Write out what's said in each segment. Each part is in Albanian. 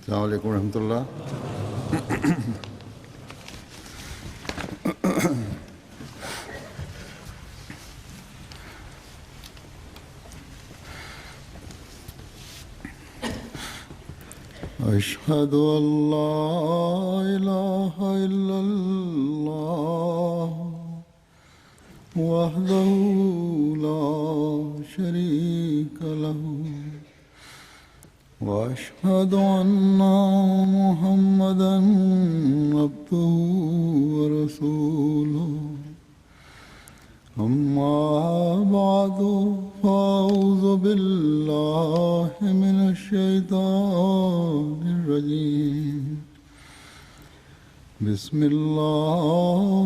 अस्सलाम वालेकुम रहमतुल्लाह। अशहदु अल्ला इलाहा इल्लल्लाह वहदहु ला शरीका लहु وأشهد أن محمدا عبده ورسوله أما بعد فأعوذ بالله من الشيطان الرجيم بسم الله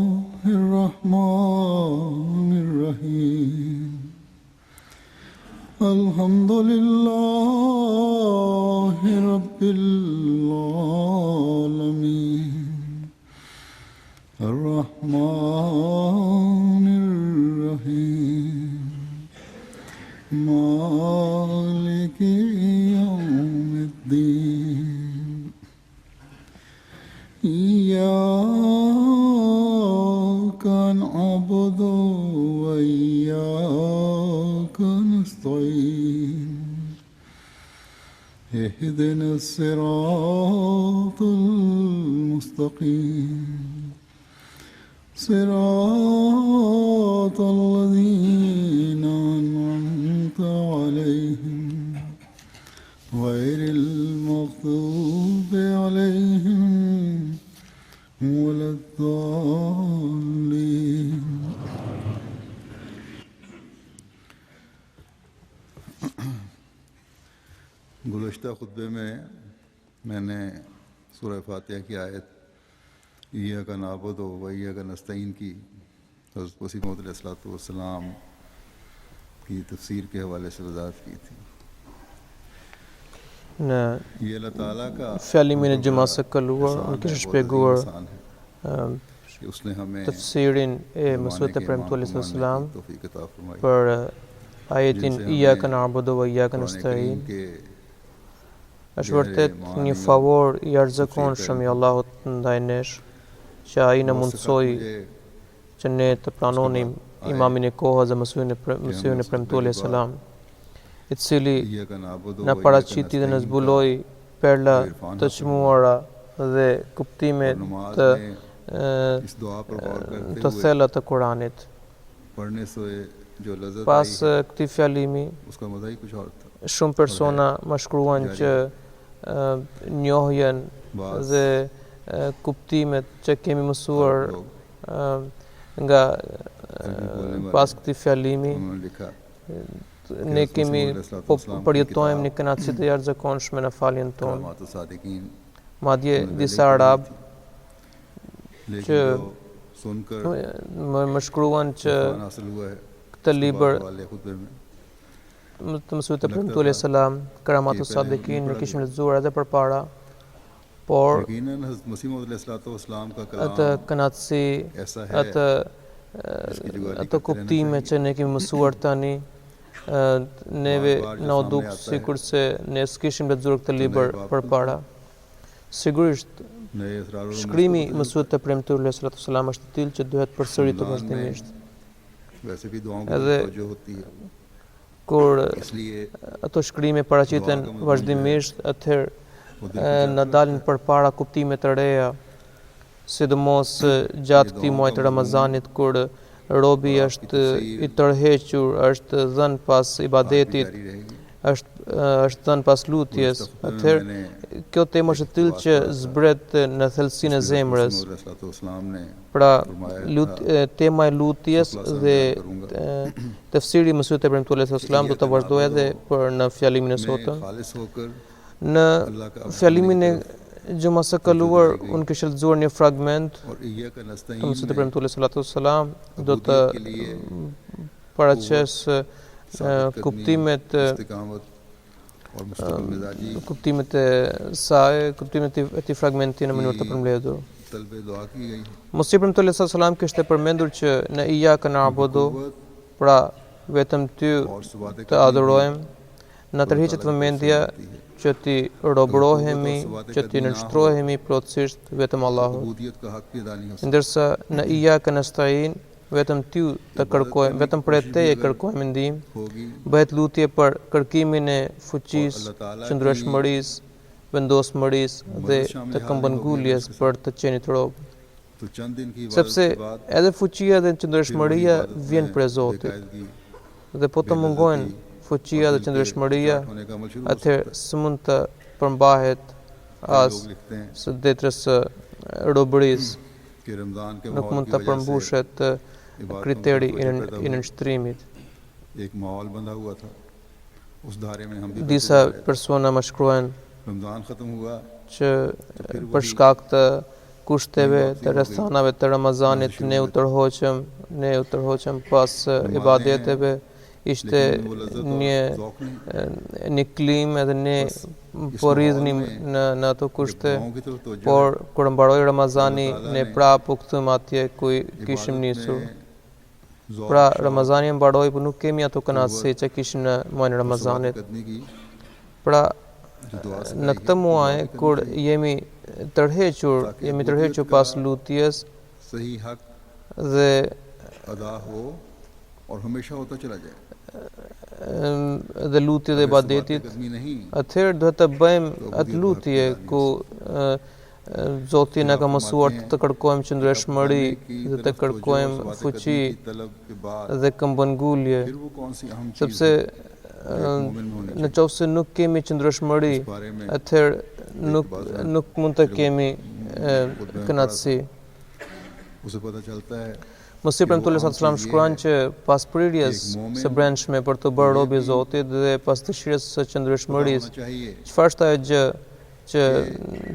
الرحمن الرحيم الحمد لله رب العالمين الرحمن الرحيم مالك يوم الدين إياك نعبد وإياك نستعين اهدنا الصراط المستقيم صراط الذين أنعمت عليهم غير المغضوب عليهم ولا الضالين गुज़श्ता खुतबे में मैंने सूरह फातिहा की आयत इय्याका नअबुदु व इय्याका नस्तईन की हज़रत मसीह मौऊद अलैहिस्सलाम की तफसीर के हवाले से वज़ाहत की थी। ये अल्लाह ताला का fjallimin e gjumas së kaluar, unë kisha shpjeguar tafsirin e mësuesit e premtuar sallallahu alaihi wasallam për ajetin iyyaka na'budu wa iyyaka nasta'in. Është vërtet një favor i argjekonshëm i Allahut ndaj nesh që ai na mundsoi që ne të pranonim imamin e kohës dhe mësuesin e premtuar sallallahu i cili na paraqiti dhe na zbuloi perla të çmuara dhe kuptime të thella të Kuranit. Pas këtij fjalimi, shumë persona më shkruan që njohjen dhe kuptimet që kemi mësuar nga pas këtij fjalimi ne kemi përjetojmë një kënaqësi të jashtëzakonshme në faljen tonë. Madje disa arab që më shkruan që këtë libër të mësuesit e premtuar salam Karamatu Sadikin ne kishim lexuar edhe përpara, por atë kënaqësi, atë kuptime që ne kemi mësuar tani neve na u duk sikurse ne s'kishim lexuar këtë libër përpara. Sigurisht shkrimi i mësuesit të premtuar salam është i tillë që duhet përsëritur vazhdimisht. Edhe kur ato shkrime paraqiten vazhdimisht, atëherë na dalin përpara kuptime të reja, sidomos gjatë këtij muaji të Ramazanit kur robi është i tërhequr, është dhënë pas ibadetit, është dhënë pas lutjes. Atëherë kjo temë është e tillë që zbret në thellësinë e zemrës. Pra tema e lutjes dhe tafsiri i mësuesit e premtuar sallallahu do të vazhdojë edhe për në fjalimin e sotëm. Në fjalimin e gjumës së kaluar unë kisha lexuar një fragment të mësuesit e premtuar sallallahu do të paraqes kuptimet e saj, kuptimet e këtij fragmenti në mënyrë të përmbledhur. Mos i premtuar sallallahu kishte përmendur që në iyyaka na'budu, pra vetëm ty të adhurojmë, na tërhiqet vëmendja që ti robërohemi, që ti nënshtrohemi plotësisht vetëm Allahut. ubudiyat ka hak bhi अदा नहीं हो सकता Ndërsa në iyyaka nasta'in vetëm ty të kërkojmë, vetëm prej teje kërkojmë ndihmë. होगी Bëhet lutje për kërkimin e fuqisë, qëndrueshmërisë, vendosmërisë dhe të këmbënguljes për të qenit rob. तो चंद दिन की Sepse इबादत के बाद edhe fuqia dhe qëndrueshmëria vjen prej Zotit. बेकायदगी Dhe po të mungojnë fuqia dhe qëndrueshmëria, होने का अमल शुरू हो atëherë s'mund të përmbahet as लोग लिखते हैं së detrës së robërisë, कि रमजान के nuk माहौल mund की të वजह से përmbushet kriteri i nënshtrimit. एक माहौल बंधा हुआ था उस धारे में हम भी Disa persona më shkruajnë Ramzan खत्म हुआ që për shkak të kushteve të rrethanave të Ramazanit ne u tërhoqëm pas ibadeteve, ishte një klimë edhe ne po rridhnim në ato kushte, गाँव की तरफ तवज्जो por kur mbaroi Ramazani ne prapë u kthyem atje ku kishim nisur. ज़ौक़ Pra Ramazani mbaroi, por nuk kemi ato kënaqësi që kishim në muajin e Ramazanit. कदमी की Pra जो दुआ से në këtë muaj kur jemi tërhequr pas lutjes सही हक dhe अदा हो और हमेशा होता चला जाए dhe lutje dhe ibadetit, कदमी नहीं atëherë duhet të bëjmë atë lutje ku Zoti na ka mësuar të kërkojmë qëndrueshmëri dhe të kërkojmë fuqi तलब के बाद dhe këmbëngulje, फिर वो कौन सी अहम चीज sepse në qoftë se nuk kemi qëndrueshmëri, बारे में atëherë nuk mund të kemi kënaqësi. उसे पता चलता है Mos i premtulli sa selam shkruan që pas prirjes së brendshme për të bërë rob i Zotit dhe pas dëshirës së qëndrueshmërisë, होना चाहिए çfarë është ajo gjë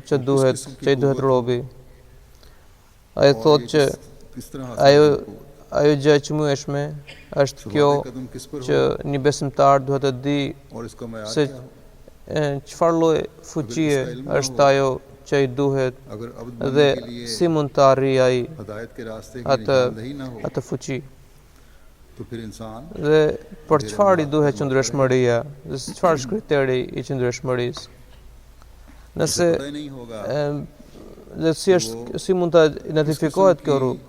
që i duhet robi? Ai thotë që किस तरह ajo gjë e çmueshme është kjo कदम किस पर që një besimtar duhet të di और इसका मैं se çfarë lloj fuqie është ajo që i duhet अगर अब dhe si mund të arrijë ai हदायत के रास्ते की atë निशानदेही ना हो atë fuqi. तो फिर इंसान Dhe për çfarë i duhet qëndrueshmëria? Dhe çfarë është kriteri i qëndrueshmërisë? Nëse पता ही नहीं होगा dhe si mund të identifikohet kjo rrugë?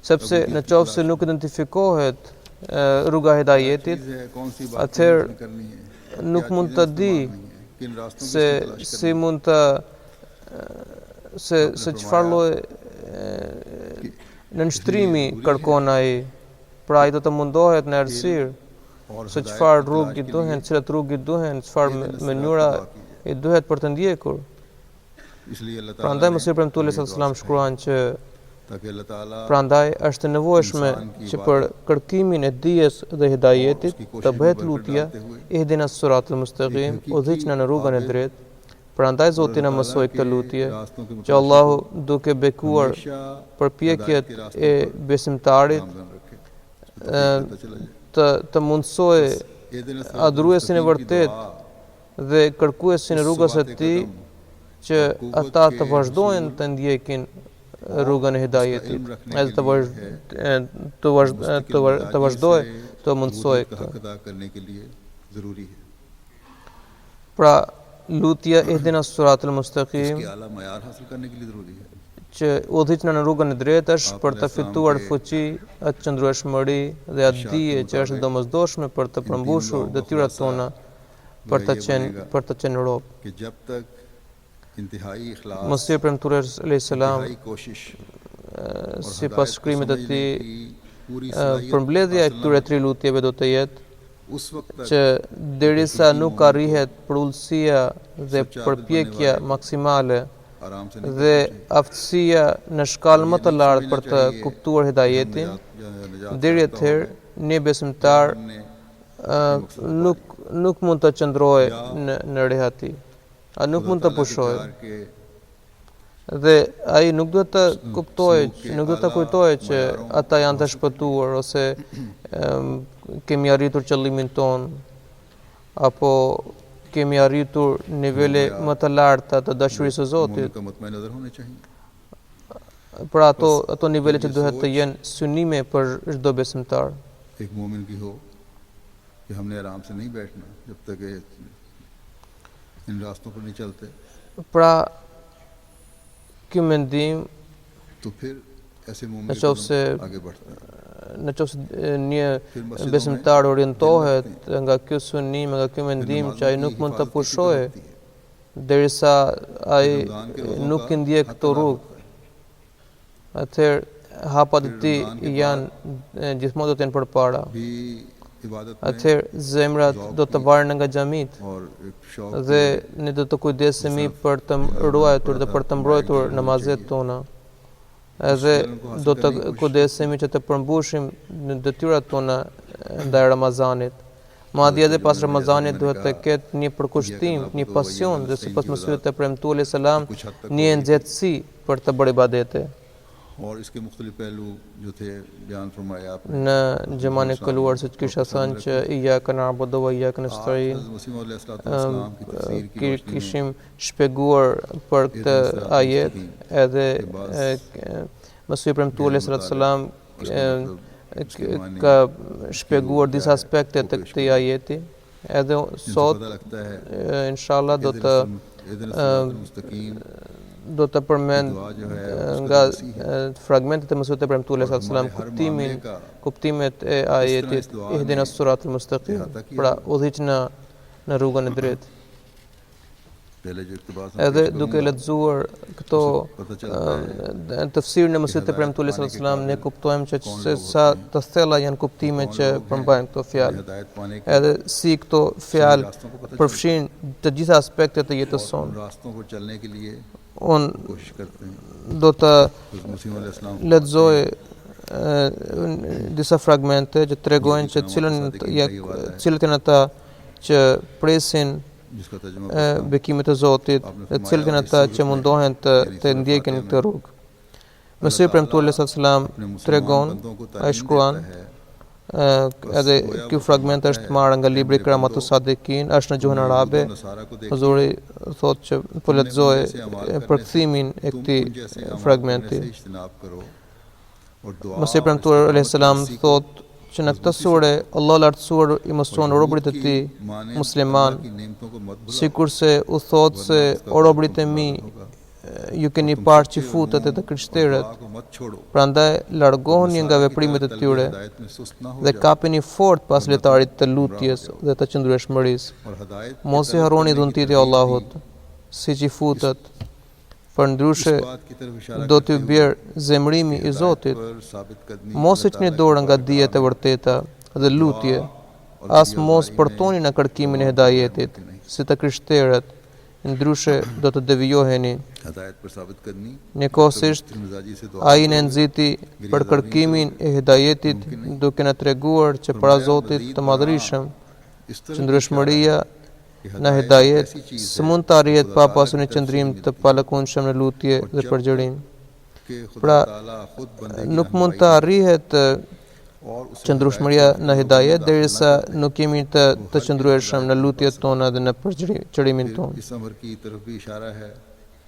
Sepse në qoftë se nuk identifikohet rruga e hidayetit, चीज़ है कौन सी बात atëherë करनी है nuk mund të di किन रास्तों se si mund të se çfarë lloj nënshtrimi kërkon ai. Pra ai do të mundohet në errësirë और se çfarë rrugë i duhen, cilat rrugë i duhen, çfarë mënyra i duhet për të ndjekur. इसलिए अल्लाह ताला Prandaj Mesihi premtuesi sallallahu alaihi wasallam shkruan që ताकि अल्लाह ताला prandaj është e nevojshme që për kërkimin e dijes dhe hidayetit të bëhet lutja ihdina siratal mustaqim, udhëhiqna në rrugën e drejtë. Prandaj Zoti na mësoi këtë lutje që Allahu duke bekuar përpjekjet e besimtarit të mundsojë adhuruesin e vërtet dhe kërkuesin e rrugës së tij që ata të vazhdojnë të ndjekin rrugën e hidayetit, edhe të vazhdojë të mundsojë këtë. हक अदा करने के लिए जरूरी है Pra lutja ihdina siratal mustaqim इसके आला मयार हासिल करने के लिए जरूरी है që udhëhiqna në rrugën e drejtë është për të fituar fuqi, atë qëndrueshmëri dhe atë dije që është domosdoshme për të përmbushur detyrat tona për të qenë rob. कि जब तक इंतहाई इखलास Mesihi premtuesi alayhis salam इंतहाई कोशिश sipas shkrimit të tij, पूरी përmbledhja e këtyre tre lutjeve do të jetë उस वक्त तक që derisa nuk arrihet përullësia dhe përpjekja maksimale आराम से dhe aftësia në shkallë më të lartë për të kuptuar hidayetin, deri atëherë një besimtar nuk mund të qëndrojë në rehati, nuk mund të pushojë. Dhe ai nuk duhet të kuptojë, nuk duhet të kujtojë që ata janë të shpëtuar ose kemi arritur qëllimin ton apo kemi arritur nivele më të larta të dashurisë së Zotit. का मुतमईन नजर होने चाहिए Pra ato nivele që duhet të jenë synime për çdo besimtar. एक मोमिन की हो कि हमने आराम से नहीं बैठना जब तक इन रास्तों पर नहीं चलते Pra ky mendim तो फिर ऐसे मोमिन në qoftë se आगे बढ़ते हैं një besimtar orientohet nga ky synim, nga ky mendim që ai nuk mund të pushojë derisa ai nuk i ndjek këto rrugë, atëherë hapat e tij janë gjithmonë do të jenë përpara. Atëherë zemrat do të varen nga xhamit dhe ne do të kujdesemi për të ruajtur dhe për të mbrojtur namazet tona. Edhe do të kujdesemi që të përmbushim në detyrat tona ndaj Ramazanit. Madje edhe pas Ramazanit duhet të ketë një përkushtim, një pasion dhe sipas mësimit të premtuar alayhis salam, një nxehtësi për të bërë ibadete. और इसके मुख्तलिफ पहलू जो थे बयान फरमाया आपने Në xhaman e kaluar se kisha thënë që iyyaka na'budu wa iyyaka nasta'in, kishim shpjeguar për këtë ajet edhe mësuesi i premtuar alayhis salam ka shpjeguar disa aspekte të këtij ajeti. Edhe sot inshallah do të përmend nga fragmentet e mësuesit e premtuar alayhis salam kuptimet e ajetit ihdinas siratal mustaqim, pra udhëhiq në rrugën e drejtë. Edhe duke lexuar këto tafsirin e mësuesit e premtuar alayhis salam, ne kuptojmë që sa të thella janë kuptimet që përmbajnë këto fjalë. Edhe si këto fjalë përfshin të gjitha aspektet e jetës sonë. Unë do të lexoj disa fragmente që tregojnë që cilët janë ata që presin bekimet e Zotit dhe cilët janë ata që mundohen të ndjekin këtë rrugë. Mësuesi i premtuar alayhis salam tregon, ai shkruan, edhe ky fragment është marrë nga libri Karamatus Sadikin, është në gjuhën arabe. Huzuri thotë që po lexoj përkthimin e këtij fragmenti. Mësuesi i premtuar alayhis salam thotë që në këtë sure Allah lartësuar i mëson robërit e tij musliman, sikurse u thotë se o robërit e mi, ju keni parë që futet e të krishterët, prandaj largohuni nga veprimet e tyre dhe kapeni fort pas letarit të lutjes dhe të qëndrueshmërisë. Mos i harroni dhuntit e Allahut, siç i futet, përndryshe do t'ju bjerë zemrimi i Zotit. Mos i çni dorë nga dijet e vërteta dhe lutje, as mos përtoni në kërkimin e hidayetit, si të krishterët, ndryshe do të devijoheni. Njëkohësisht, ai në nxiti për kërkimin e hidayetit duke na treguar që para Zotit të Madhërisëm, qëndrueshmëria në hidajet së mund të arrihet pa pasur një qëndrim të palakundshëm në lutje dhe përgjërim. Pra, nuk mund të arrihet qëndrueshmëria në hidajet derisa nuk jemi të qëndrueshëm në lutjet tona dhe në përgjërimin tonë.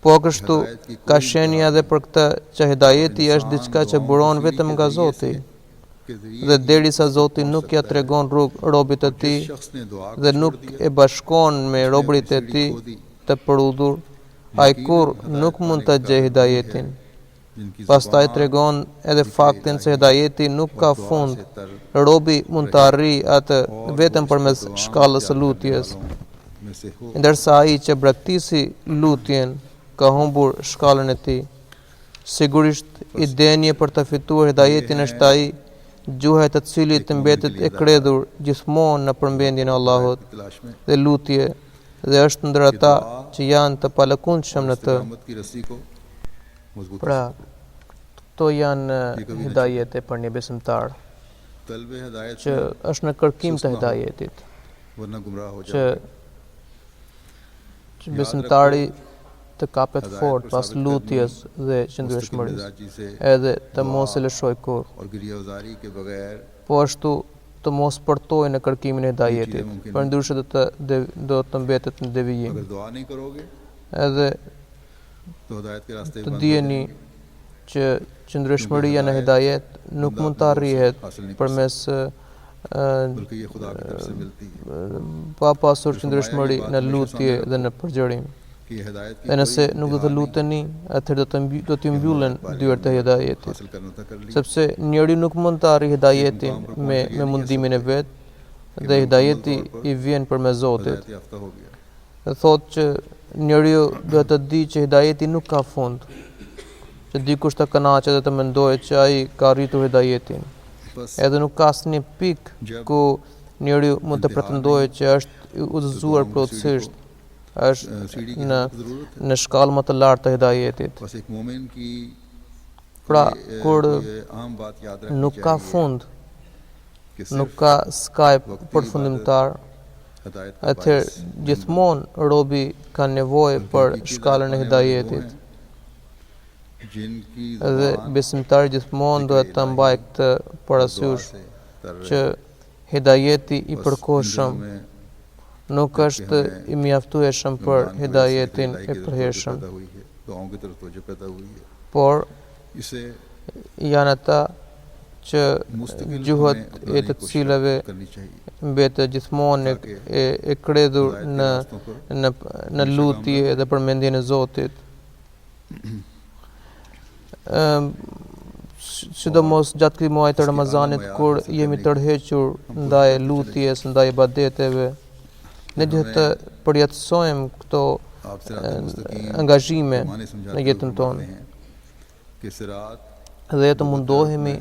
Po kështu ka shenja dhe për këtë që hidajeti është diçka që buron vetëm nga Zoti. Dhe derisa Zoti nuk ja tregon rrugë robit të tij dhe nuk e bashkon me robërit e tij të përudhur, ai kurrë nuk mund të gjejë hidayetin. Pastaj tregon edhe faktin se hidayeti nuk ka fund. Robi mund të arrijë atë vetëm përmes shkallës së lutjes, ndërsa ai që braktisi lutjen ka humbur shkallën e tij. Sigurisht i denje për të fituar hidayetin është ai gjuha e të cilit të mbetet e kredhur gjithmonë në përmbendjen e Allahut dhe lutje, dhe është ndër ata që janë të palakundshëm në të. Pra, këto janë hidayete për një besimtar që është në kërkim të hidayetit, që besimtari të kapet fort pas lutjes dhe qëndrueshmërisë, edhe të mos e lëshoj kurrë. Po ashtu të mos portojë në kërkimin e hidayetit, përndryshe do të mbetet në devijim. Edhe të dijeni që qëndrueshmëria në hidayet nuk mund të arrihet përmes बल्कि ये खुदा की तरफ से मिलती है papasur që ndryshmëri në lutje dhe në përgjërim. कि ये हिदायत की E nëse कोई nuk do të इंतहा नहीं, luteni, atëherë do t'ju mbyllen dyert e hidayetit, हासिल करना था कर लिया sepse njeriu nuk mund të arrijë hidayetin me mundimin e vet, dhe hidayeti i vjen përmes Zotit. हिदायत याफ्ता हो गया Dhe thotë që njeriu duhet të di që hidayeti nuk ka fund, që dikush të kënaqet dhe të mendojë që ai ka arritur hidayetin. बस Edhe nuk ka asnjë pikë ku njeriu mund të pretendojë që është i udhëzuar plotësisht, është सीढ़ी की në जरूरत है në shkallë më të lartë të hidayetit. बस एक मोमिन की Pra, ये kur आम बात याद रखनी nuk ka चाहिए fund, कि nuk सिर्फ ka skaj përfundimtar, हिदायत का atëherë gjithmonë robi ka nevojë për shkallën e hidayetit. जिनकी Dhe besimtari gjithmonë duhet të mbajë këtë parasysh që hidayeti i përkohshëm nuk është i mjaftueshëm për hidayetin e përhershëm, दुआओं की तरफ तवज्जो पैदा हुई है por इसे janë ata që मुस्तकिल gjuhët हमें e të अपनाने की cilave कोशिश करनी चाहिए mbetet gjithmonë e kredhur në lutje dhe përmendjen e Zotit. Sidomos gjatë këtij muaji të Ramazanit, kur jemi tërhequr ndaj lutjes, ndaj ibadeteve, ne duhet të përjetësojmë këto angazhime në jetën tonë कि सिरात dhe të mundohemi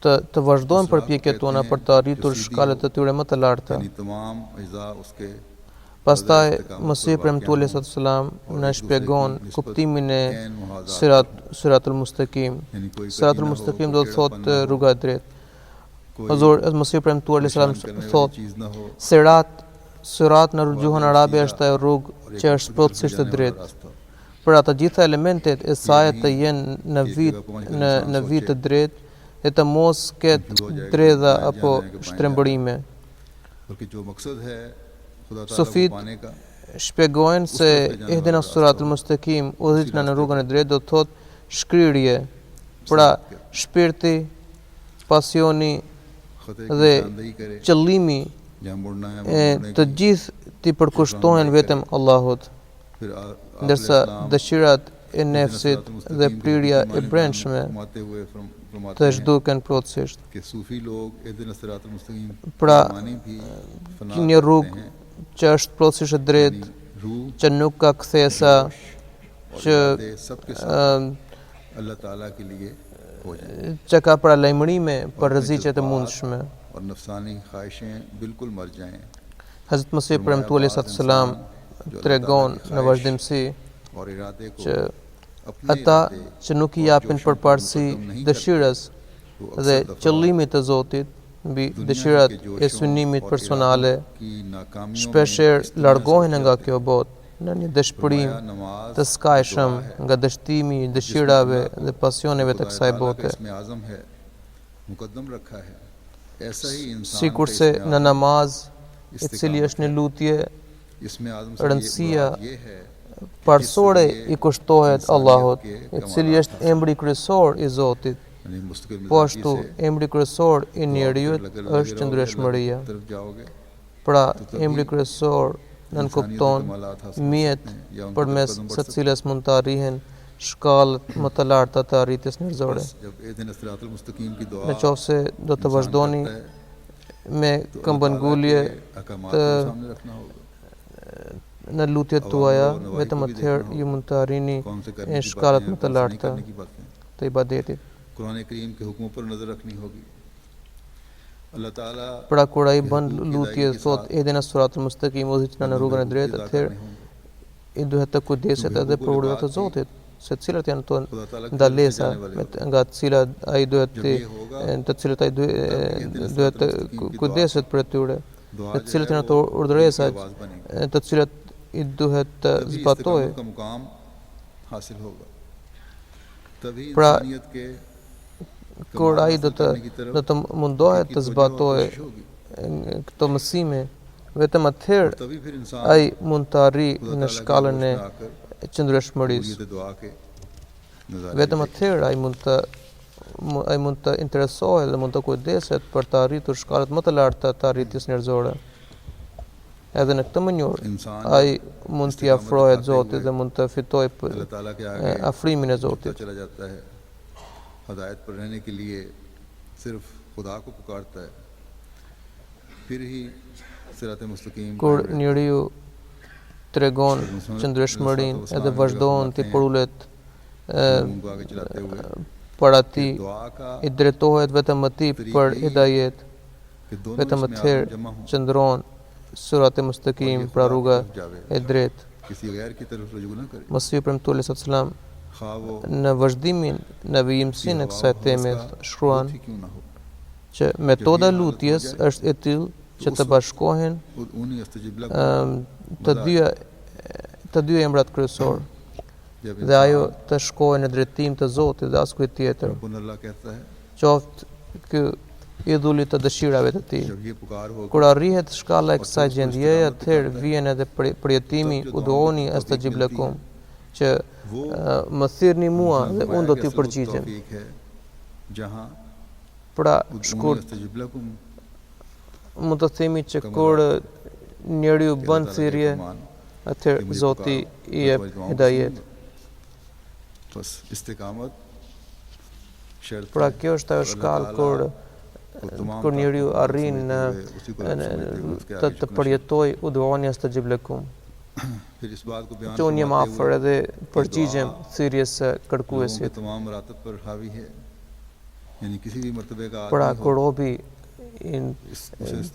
të vazhdojmë përpjekjet tona për të arritur shkallët e tyre më të larta. यानी तमाम अज़ा उसके Pastaj Mesihi premtuar sallam na shpjegon kuptimin e Siratul Mustaqim. यानी कोई Siratul Mustaqim do të thotë rruga e drejtë. Hazur Mesihi premtuar sallam thotë चीज ना हो Sirat në gjuhën arabe është ajo rrugë që është plotësisht e drejtë. Për ata gjitha elementet e saj të jenë në vit të drejtë dhe të mos ketë dredha apo shtrembërime. बल्कि जो मकसद है खुदा ताला को Sufit पाने का shpjegojnë se ihdina siratul mustaqim, udhëheqja në rrugën e drejtë, do të thotë shkrirje, pra shpirti, pasioni खतरे dhe की निशानदेही करे qëllimi जहाँ मुड़ना है e të gjithë ti përkushtohen vetëm Allahut, फिर ndërsa dëshirat e nefsit dhe prirja e brendshme फरमाते हुए फरमाते të हैं zhduken plotësisht. कि सूफी लोग इहदिना सिरातुल मुस्तकीम Pra, मानी भी फना një करते rrugë हैं që është plotësisht e drejtë, रूह që nuk ka kthesa, që इरादे सबके साथ अल्लाह ताला के लिए हो जाए që ka pra lajmërime për rreziqet e mundshme. और नफसानी ख्वाहिशें बिल्कुल मर जाएं Hazrat Masih premtuar sallam tregon në vazhdimsi और इरादे को që अपने ata që nuk i japin përparësi dëshirës dhe qëllimit të Zotit mbi dëshirat e synimit personale, की नाकामियों shpeshherë largohen nga kjo botë në një dëshpërim नमाज të skajshëm nga dështimi i dëshirave dhe pasioneve të kësaj bote. इसमें आज़म है मुकद्दम रखा है ऐसा ही इंसान Sikurse në namaz, i cili është një lutje, इसमें आज़म rëndësia ये है parsore i kushtohet Allahut, i cili është emri kryesor i Zotit. यानी मुस्तकिल Po ashtu, emri kryesor i njeriut është qëndrueshmëria. तरफ जाओगे Pra, emri kryesor nënkupton mjet përmes së cilës mund të arrihen shkallët më të larta të arritjes njerëzore. जब इहदिना सिरातुल मुस्तकीम की दुआ Në qoftë se do të vazhdoni me këmbëngulje अहकामात të को सामने रखना होगा në lutjet tuaja, vetëm atëherë ju mund të arrini कौन से करने në की shkallët बातें më हैं të कौन से नहीं larta करने की बातें të ibadetit. कुरान करीम के हुक्मों पर नजर रखनी होगी अल्लाह ताला Pra kur ai bën lutje thot ihdina siratul mustaqim, udhëheqna në rrugën e drejtë, atëherë i duhet të kujdeset edhe për urdhrat e Zotit, se cilat janë to ndalesa nga të cilat ai duhet të cilat ai duhet të kujdeset për tyre, të cilat janë ato urdhresa të cilat i duhet të zbatojë. का मुकाम हासिल होगा तभी Pra, इंसानियत के kur ai do të mundohet të zbatojë होगी këto mësime, vetëm atëherë तभी फिर इंसान ai mund të arrijë në shkallën e qëndrueshmërisë. ये दुआ के नज़ारे Vetëm atëherë ai mund të ai mund të interesohet dhe mund të kujdeset për të arritur shkallët më të larta të arritjes njerëzore. Edhe në këtë mënyrë ai mund t'i afrohet Zotit dhe mund të fitojë afrimin e Zotit. हदायत पर रहने के लिए सिर्फ खुदा को पुकारता है फिर ही सिरात मुस्तकीम Kur njeriu tregon qëndrueshmërinë edhe vazhdon të përulet për atij, i drejtohet vetëm atij për hidajet, vetëm atëherë qëndron surat e mustaqim, pra rruga e drejtë. Masihu premtuar sallallahu në vazhdimin në vijimsinë e kësaj teme shkruan që metoda lutjes është e tillë që të bashkohen të dy emrat kryesor dhe ajo të shkojë në drejtim të Zotit dhe askujt tjetër, qoftë ky idhulli të dëshirave të tij. Kur arrihet shkalla e kësaj gjendjeje, atëherë vjen edhe përjetimi udhoni astajib lakum, që më thirrni mua dhe unë do t'ju përgjigjem. Pra shkurt mund të themi që kur njeriu bën thirrje, atëherë Zoti i jep hidajet. Pra kjo është ajo shkallë kur njeriu arrin të përjetoj udhoni astajib lakum. Që unë jem afër edhe përgjigjem thirrjes së kërkuesit. Pra kur robi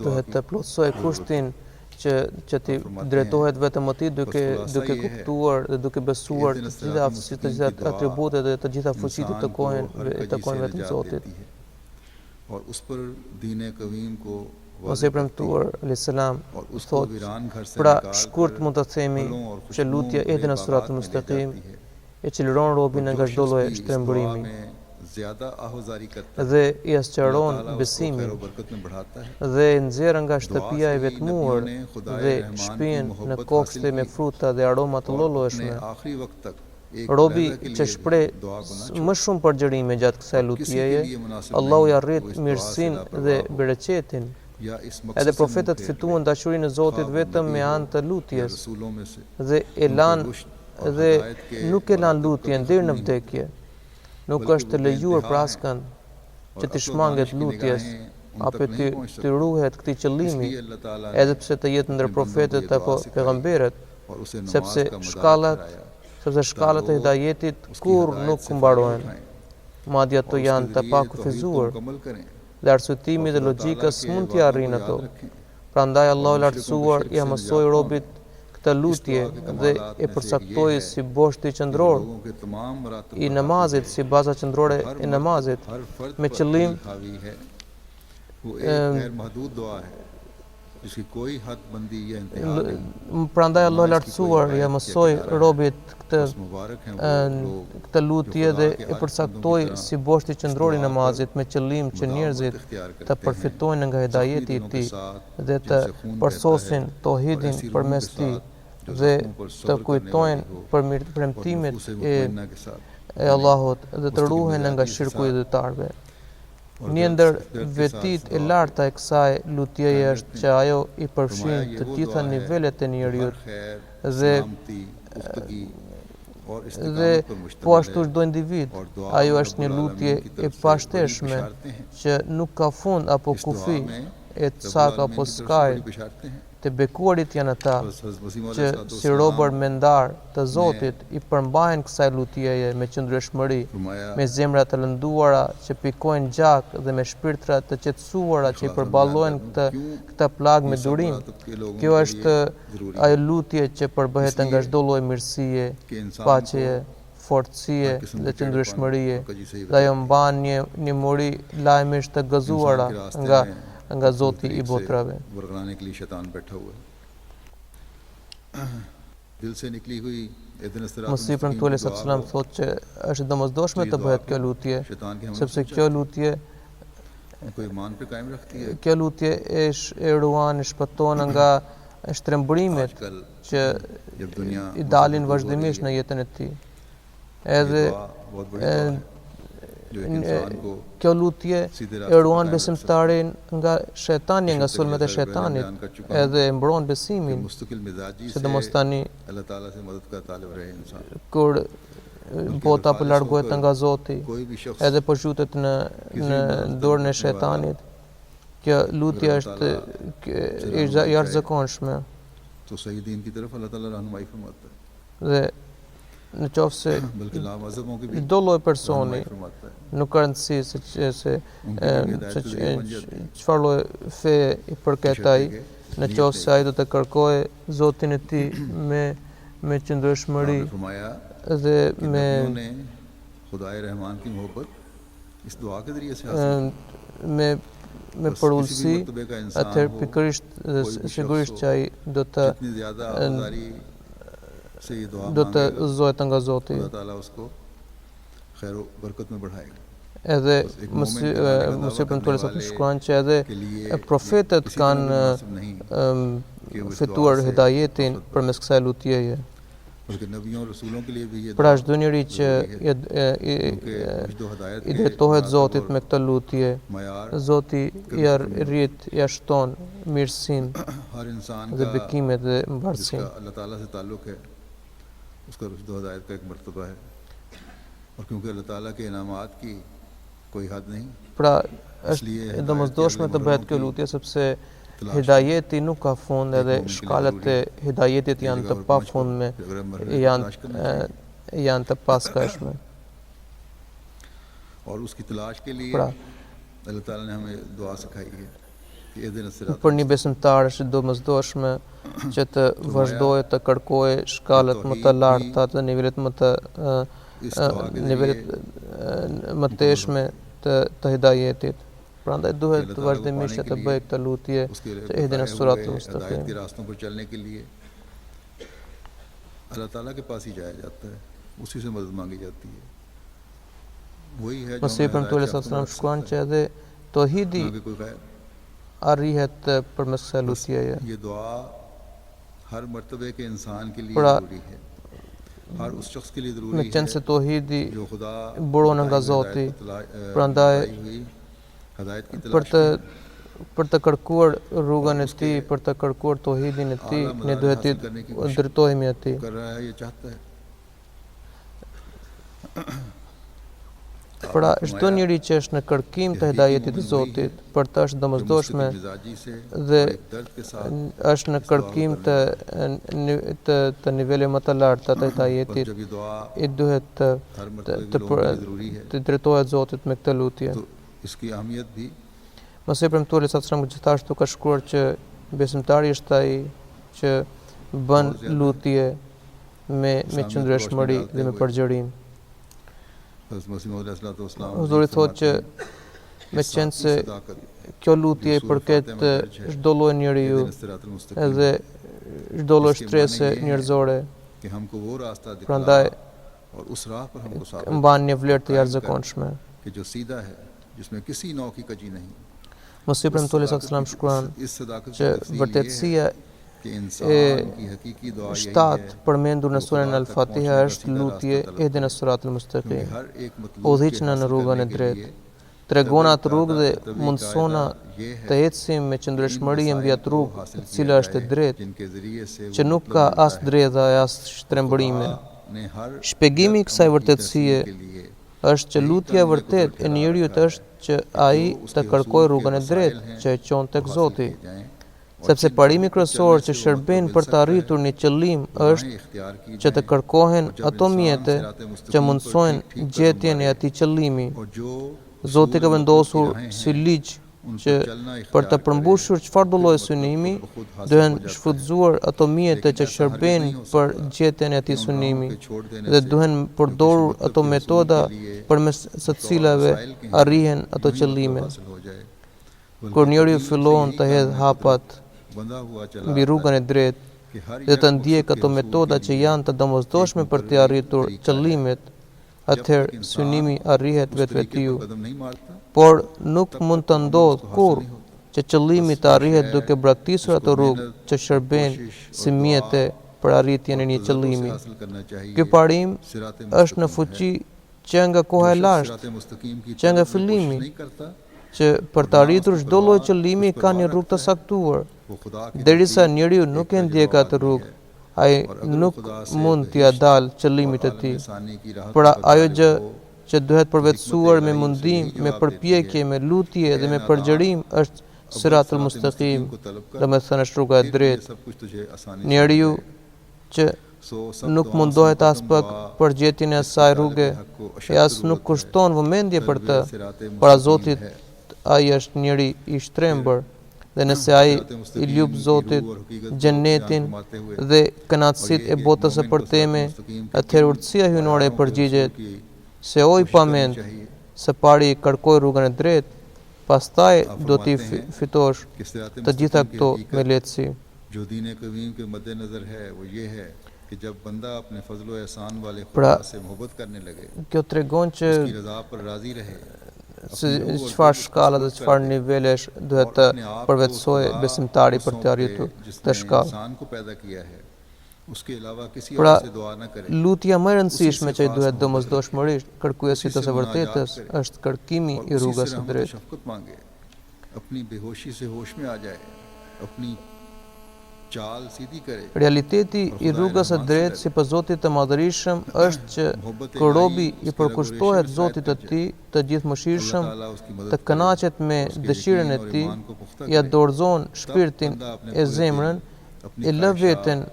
duhet të plotësoj kushtin që ti drejtohet vetëm atij duke kuptuar dhe duke besuar të gjitha aftësitë, të gjitha atributet dhe të gjitha fuqitë të takojnë vetëm Zotit. Ose premtuar alayhisalam thot, pra shkurt mund të themi që lutja ihdina siratal mustaqim e çliron robin nga çdo lloj shtrembërimi dhe i asqaron besimin dhe nxjerr nga shtëpia e vetmuar dhe shpihen në kopshte me fruta dhe aroma të lloj-llojshme. Robi që shpreh më shumë përgjërime gjatë kësaj lutjeje, Allahu i arrit mirësinë dhe bereqetin. Edhe profetët fituan dashurinë e Zotit vetëm me anë të lutjes dhe nuk e lan lutjen deri në vdekje. Nuk është të lejuar për askën që të shmanget lutjes apo të ruhet këtij qëllimi, edhe pse të jetë ndër profetët apo pejgamberët, sepse shkallat e hidajetit kur nuk mbarojnë, madje ato janë të pakufizuar dhe arsyetimi dhe logjikës mund t'i arrijnë ato. Prandaj Allahu i lartësuar i mësoi robit këtë lutje dhe e përcaktoi si boshti qendror i namazit, si baza qendrore e namazit, me qëllim prandaj Allah i lartësuar ja mësoi robit këtë lutje dhe e përcaktoi si boshti qendror i namazit me qëllim që njerëzit të përfitojnë nga hidajeti i tij dhe të përsosin tauhidin përmes tij dhe të kujtojnë për premtimet e Allahut dhe të ruhen nga shirku i idhujtarëve. Një ndër vetit e larta e kësaj lutjeje është që ajo i përfshin të gjitha nivelet e njeriut dhe po ashtu çdo individ. Ajo është një lutje e pashteshme që nuk ka fund apo kufi, e cak apo skaj. Të bekuarit janë ata që si robër mendar të Zotit i përmbahen kësaj lutjeje me qëndrueshmëri, me zemra të lënduara që pikojnë gjak dhe me shpirtra të qetësuara që i përballojnë këtë plag me durim. Kjo është ajo lutje që përbëhet nga çdo lloj mirësie, paqeje, fortësie dhe qëndrueshmërie, dhe ajo mban një mori lajmesh të gëzuara nga Zoti i botrave. Masihu premtuar sallallahu thotë që është domosdoshme të bëhet kjo lutje, sepse kjo lutje e ruan, e shpëton nga shtrembërimet që i dalin vazhdimisht në jetën e tij. Edhe kjo lutje e ruan besimtarin nga shejtani, nga sulmet e shejtanit, edhe e mbron besimin, sidomos tani kur bota po largohet nga Zoti edhe po zhytet në dorën e shejtanit. Kjo lutje është e jashtëzakonshme. Dhe në qoftë se çdo lloj personi nuk ka rëndësi se çfarë lloj fe i përket ai, në qoftë se ai do të kërkojë Zotin e tij me qëndrueshmëri dhe me përullësi, atëherë pikërisht sigurisht që ai do të zohet nga Zoti. Edhe Musi Premtuari sa të shkruan që edhe profetët kanë fituar hidajetin përmes kësaj lutjeje. Pra çdo njeri që i drejtohet Zotit me këtë lutje, Zoti i rrit, ja shton mirësinë dhe bekimet dhe mbarësinë. Pra është e domosdoshme të bëhet kjo lutje sepse hidajeti nuk ka fund, edhe shkallët e hidajetit janë të pafundme, janë të paskashme. Pra, për një besimtar është domosdoshme që të vazhdojë të kërkojë shkallët më të larta dhe nivelet më teshme të hidajetit. Prandaj duhet vazhdimisht të bëjë këtë lutje që ihdina siratal mustaqim. Mesih Premtuari sallallahu alaihi wasallam shkruan që edhe tohidi arrihet përmes kësaj lutjeje. Pra, me qenë se tohidi buron nga Zoti, prandaj për të kërkuar rrugën e tij, për të kërkuar tohidin e tij, ne duhet të drejtohemi atij. Pra, çdo njeri që është në kërkim të hidajetit të Zotit, për të është domosdoshme dhe është në kërkim të nivele më të larta të hidajetit, i duhet të drejtohet Zotit me këtë lutje. Mesih Premtuari sallallahu alaihi wasallam gjithashtu ka shkruar që besimtari është ai që bën lutje me qëndrueshmëri dhe me përgjërim. Huzuri thotë që me qenë se kjo lutje i përket çdo lloj njeriu edhe çdo lloj shtrese njerëzore, prandaj mban një vlerë të jashtëzakonshme. Mesih Premtuari sallallahu alaihi wasallam shkruan që vërtetësia e 7 përmendur në surën Al-Fatiha është lutje ihdina siratal mustaqim, udhëhiqna në rrugën e drejtë, tregona atë rrugë dhe mundsona të ecim me qëndrueshmëri mbi atë rrugë e cila është e drejtë, që nuk ka as dredha e as shtrembërime. Shpjegimi i kësaj vërtetësie është që lutja e vërtet e njeriut është që ai të kërkojë rrugën e drejtë që e çon tek Zoti, sepse parimi kryesor që shërben për të arritur një qëllim është që të kërkohen ato mjete që mundsojnë gjetjen e atij qëllimi. Zoti ka vendosur si ligj që për të përmbushur çfarëdo lloji synimi, duhen shfrytzuar ato mjete që shërben për gjetjen e atij synimi dhe duhen përdorur ato metoda përmes së cilave arrihen ato qëllime. Kur njeriu fillon të hedh hapat mbi rrugën e drejtë dhe të ndjek ato metoda që janë të domosdoshme për të arritur qëllimet, atëherë synimi arrihet vetvetiu. Por nuk mund të ndodhë kurrë që qëllimi të arrihet duke braktisur ato rrugë që shërben si mjete për arritjen e një qëllimi. Ky parim është në fuqi që nga koha e lashtë, që nga fillimi, që për të arritur çdo lloj qëllimi ka një rrugë të saktuar. Derisa njeriu nuk e ndjek atë rrugë, ai nuk mund t'ia dalë qëllimit të tij. Pra ajo gjë që duhet përvetësuar me mundim, me përpjekje, me lutje dhe me përgjërim është Siratul Mustaqim, domethënë është rruga e drejtë. Njeriu që nuk mundohet as pak për gjetjen e asaj rruge, e as nuk kushton vëmendje për të, para Zotit ai është njeri i shtrembër, dhe nëse ai i lyp Zotit xhenetin dhe kënaqësitë e botës së përteme, atëherë urtësia hyjnore e përgjigjet se o i pamend, së pari kërkoj rrugën e drejtë, pastaj do t'i fitosh të gjitha këto me lehtësi. Pra, kjo tregon që se çfarë shkalla dhe çfarë nivelesh duhet të përvetësojë besimtari për të arritur këtë shkallë. Pra, lutja më e rëndësishme që i duhet domosdoshmërisht kërkuesit të së vërtetës është kërkimi i rrugës së drejtë. Realiteti i rrugës së drejtë sipas Zotit të Madhërisëm është që kur robi i përkushtohet Zotit të tij, të gjithëmëshirshëm, të kënaqet me dëshirën e tij, ja dorëzon shpirtin e zemrën, e lë veten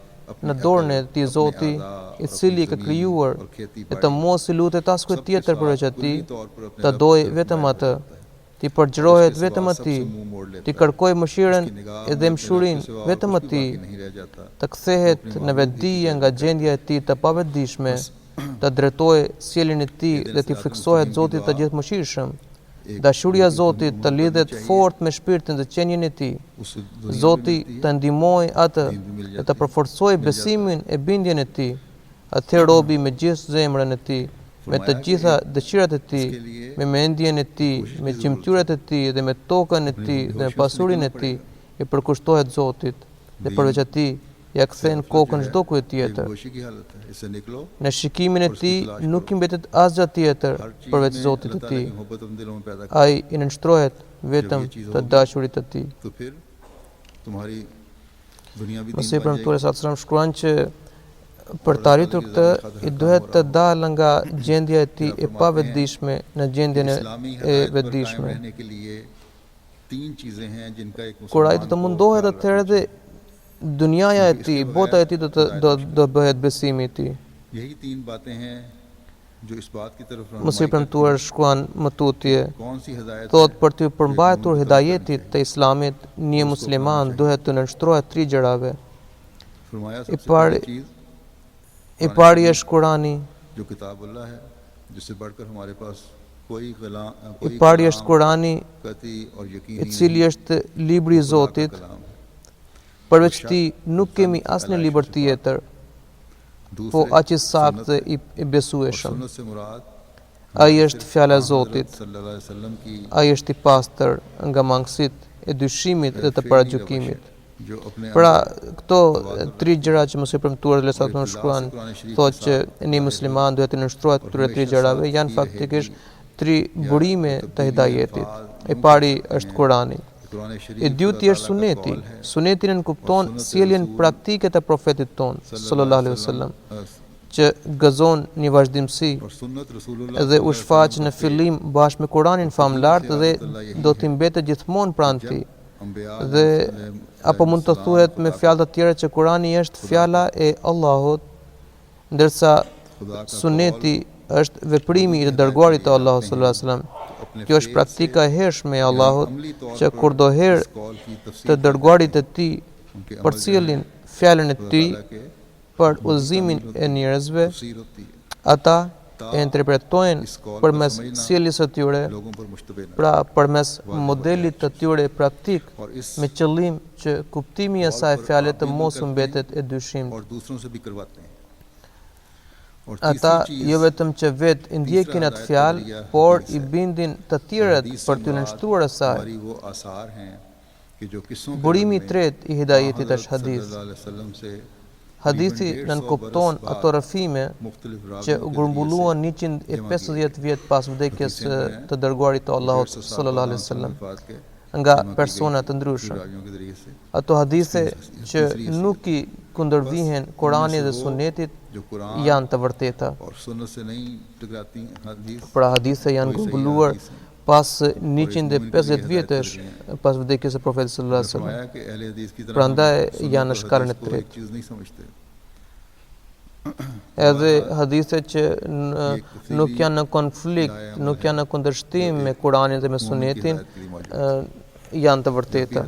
në dorën e tij Zoti, i cili e ka krijuar, e të mos i lutet askujt tjetër përveç atij, të dojë vetëm atë, ti përgjërohet vetëm atij, ti kërkoj mëshirën edhe mshurinë vetëm atij, të kthehet në vetdije nga gjendja e tij të pavetdijshme, të drejtojë sjelljen e tij dhe të friksohet Zotit të gjithëmëshirshëm. Dashuria e Zotit të lidhet fort me shpirtin dhe qenien e tij. Zoti të ndihmojë atë dhe të përforcojë besimin e bindjen e tij. Atëherë robi me gjithë zemrën e tij, me të gjitha dëshirat e tij, me mendjen e tij, me gjymtyrat e tij dhe me tokën e tij dhe me pasurinë e tij, i përkushtohet Zotit dhe përveç atij ja kthen kokën çdo kujt tjetër. Në shikimin e tij nuk i mbetet asgjë tjetër përveç Zotit të tij. Ai i nënshtrohet vetëm të dashurit të tij. Mësi premtuar sa të shkruan që për të arritur këtë, i duhet të dalë nga gjendja e tij e pavetdijshme në gjendjen e vetdijshme. Kur ai do të mundohet, atëherë dhe dunjaja e tij, bota e tij do bëhet besimi i tij. Mësi premtuar shkruan më tutje, thot për të përmbajtur hidajetit të Islamit, një musliman duhet të nënshtrohet 3 gjërave. I pari është Kurani. I pari është Kurani, i cili është libri i Zotit. Përveç tij nuk kemi asnjë libër tjetër, po aq i saktë i besueshëm. Ai është fjala e Zotit. Ai është i pastër nga mangësitë e dyshimit dhe të paragjykimit. Pra, këto 3 gjëra që mos i premtuar dhe sa të shkruan, thotë që një musliman duhet të nënshtrohet këtyre 3 gjërave, janë faktikisht 3 burime të hidajetit. E pari është Kurani. E dytë është Suneti. Suneti nënkupton sjelljen praktike të profetit ton, sallallahu alaihi wasallam, që gëzon një vazhdimsi dhe u shfaq në fillim bashkë me Kuranin famlar dhe do t'i mbetet gjithmonë pranë tij. Dhe apo mund të thuhet me fjalë të tjera që Kurani është fjala e Allahut, ndërsa Suneti është veprimi i të dërguarit të Allahut sallallahu alaihi wasallam. Kjo është praktika e hershme e Allahut, që kurdoherë të dërguarit e tij përcjellin fjalën e tij për udhëzimin e njerëzve, ata e interpretojnë përmes sjelljes së tyre, pra përmes modelit të tyre praktik, me qëllim që kuptimi i asaj fjale të mos u mbetet e dyshimt. Ata jo vetëm që vetë i ndjekin atë fjalë, por i bindin të tjerët për t'u nënshtruar asaj. Burimi i tretë i hidajetit është hadith. Hadithi nënkupton ato rrëfime që u grumbulluan 150 vjet pas vdekjes të dërguarit të Allahut sallallahu alaihi wasallam nga persona të ndryshëm. Ato hadithe që nuk i kundërvihen Kuranit dhe Sunetit janë të vërteta. Pra hadithe janë grumbulluar pas 150 vjetësh pas vdekjes së Profetit sallallahu alaihi wasallam. Prandaj janë në shkallën e tretë. Edhe hadithe që nuk janë në konflikt, nuk janë në kundërshtim me Kuranin dhe me Sunetin, janë të vërteta.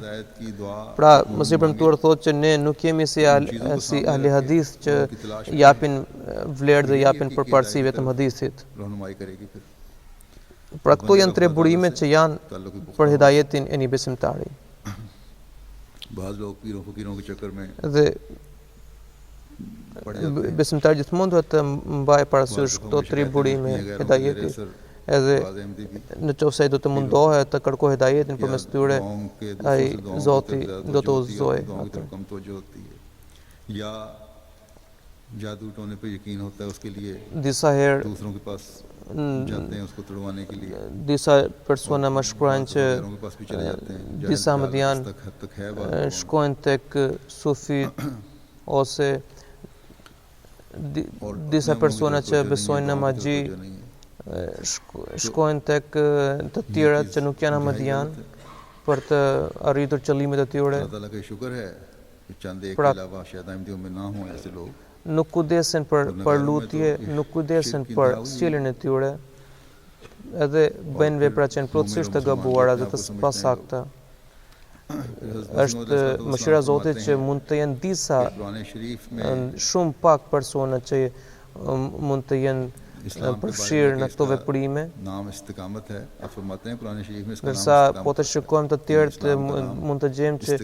Pra, mos i premtuar thotë që ne nuk jemi si ahli hadith që japin vlerë dhe japin përparësi vetëm hadithit. Pra këto janë tre burime që janë për hidajetin e një besimtari. Dhe besimtari gjithmonë duhet të mbajë parasysh këto tre burime hidajetit. Edhe në qoftë se ai do të mundohet të kërkojë hidajetin përmes tyre, ai Zoti do të udhëzojë atë. Disa herë disa persona më shkruajnë që disa ahmedian shkojnë tek sufit ose disa persona që besojnë në magji shkojnë tek të tjerat që nuk janë ahmedian për të arritur qëllimet e tyre. Pra, nuk kujdesen për lutje, nuk kujdesen për sjelljen e tyre, edhe bëjnë vepra që janë plotësisht të gabuara dhe të pasakta. Është mëshira e Zotit që mund të jenë disa shumë pak persona që mund të jenë përfshirë në këto veprime, ndërsa po të shikojmë të tjerët mund të gjejmë që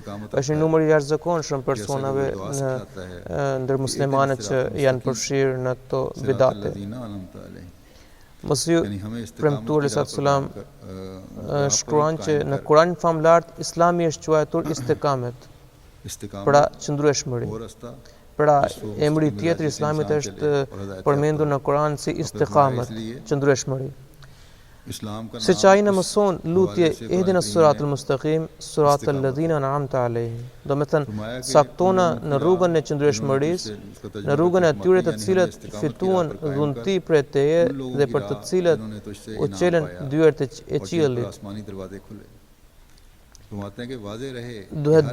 është një numër i jashtëzakonshëm personave ndër muslimanët që janë përfshirë në këto bidate. Mosiu premtuari sallallahu shkruan që në Kur'anin famlar Islami është quajtur istikamet, pra qëndrueshmëri. Pra, emri tjetër i Islamit është përmendur në Kur'an si istiqamet, qëndrueshmëri. Siç ai na mëson lutje ihdina siratal mustaqim, siratal ladhina an'amta alehim. Do të thënë, saktona në rrugën e qëndrueshmërisë, në rrugën e atyre të cilët fituan dhunti prej teje dhe për të cilët u çelën dyert e qiellit. Duhet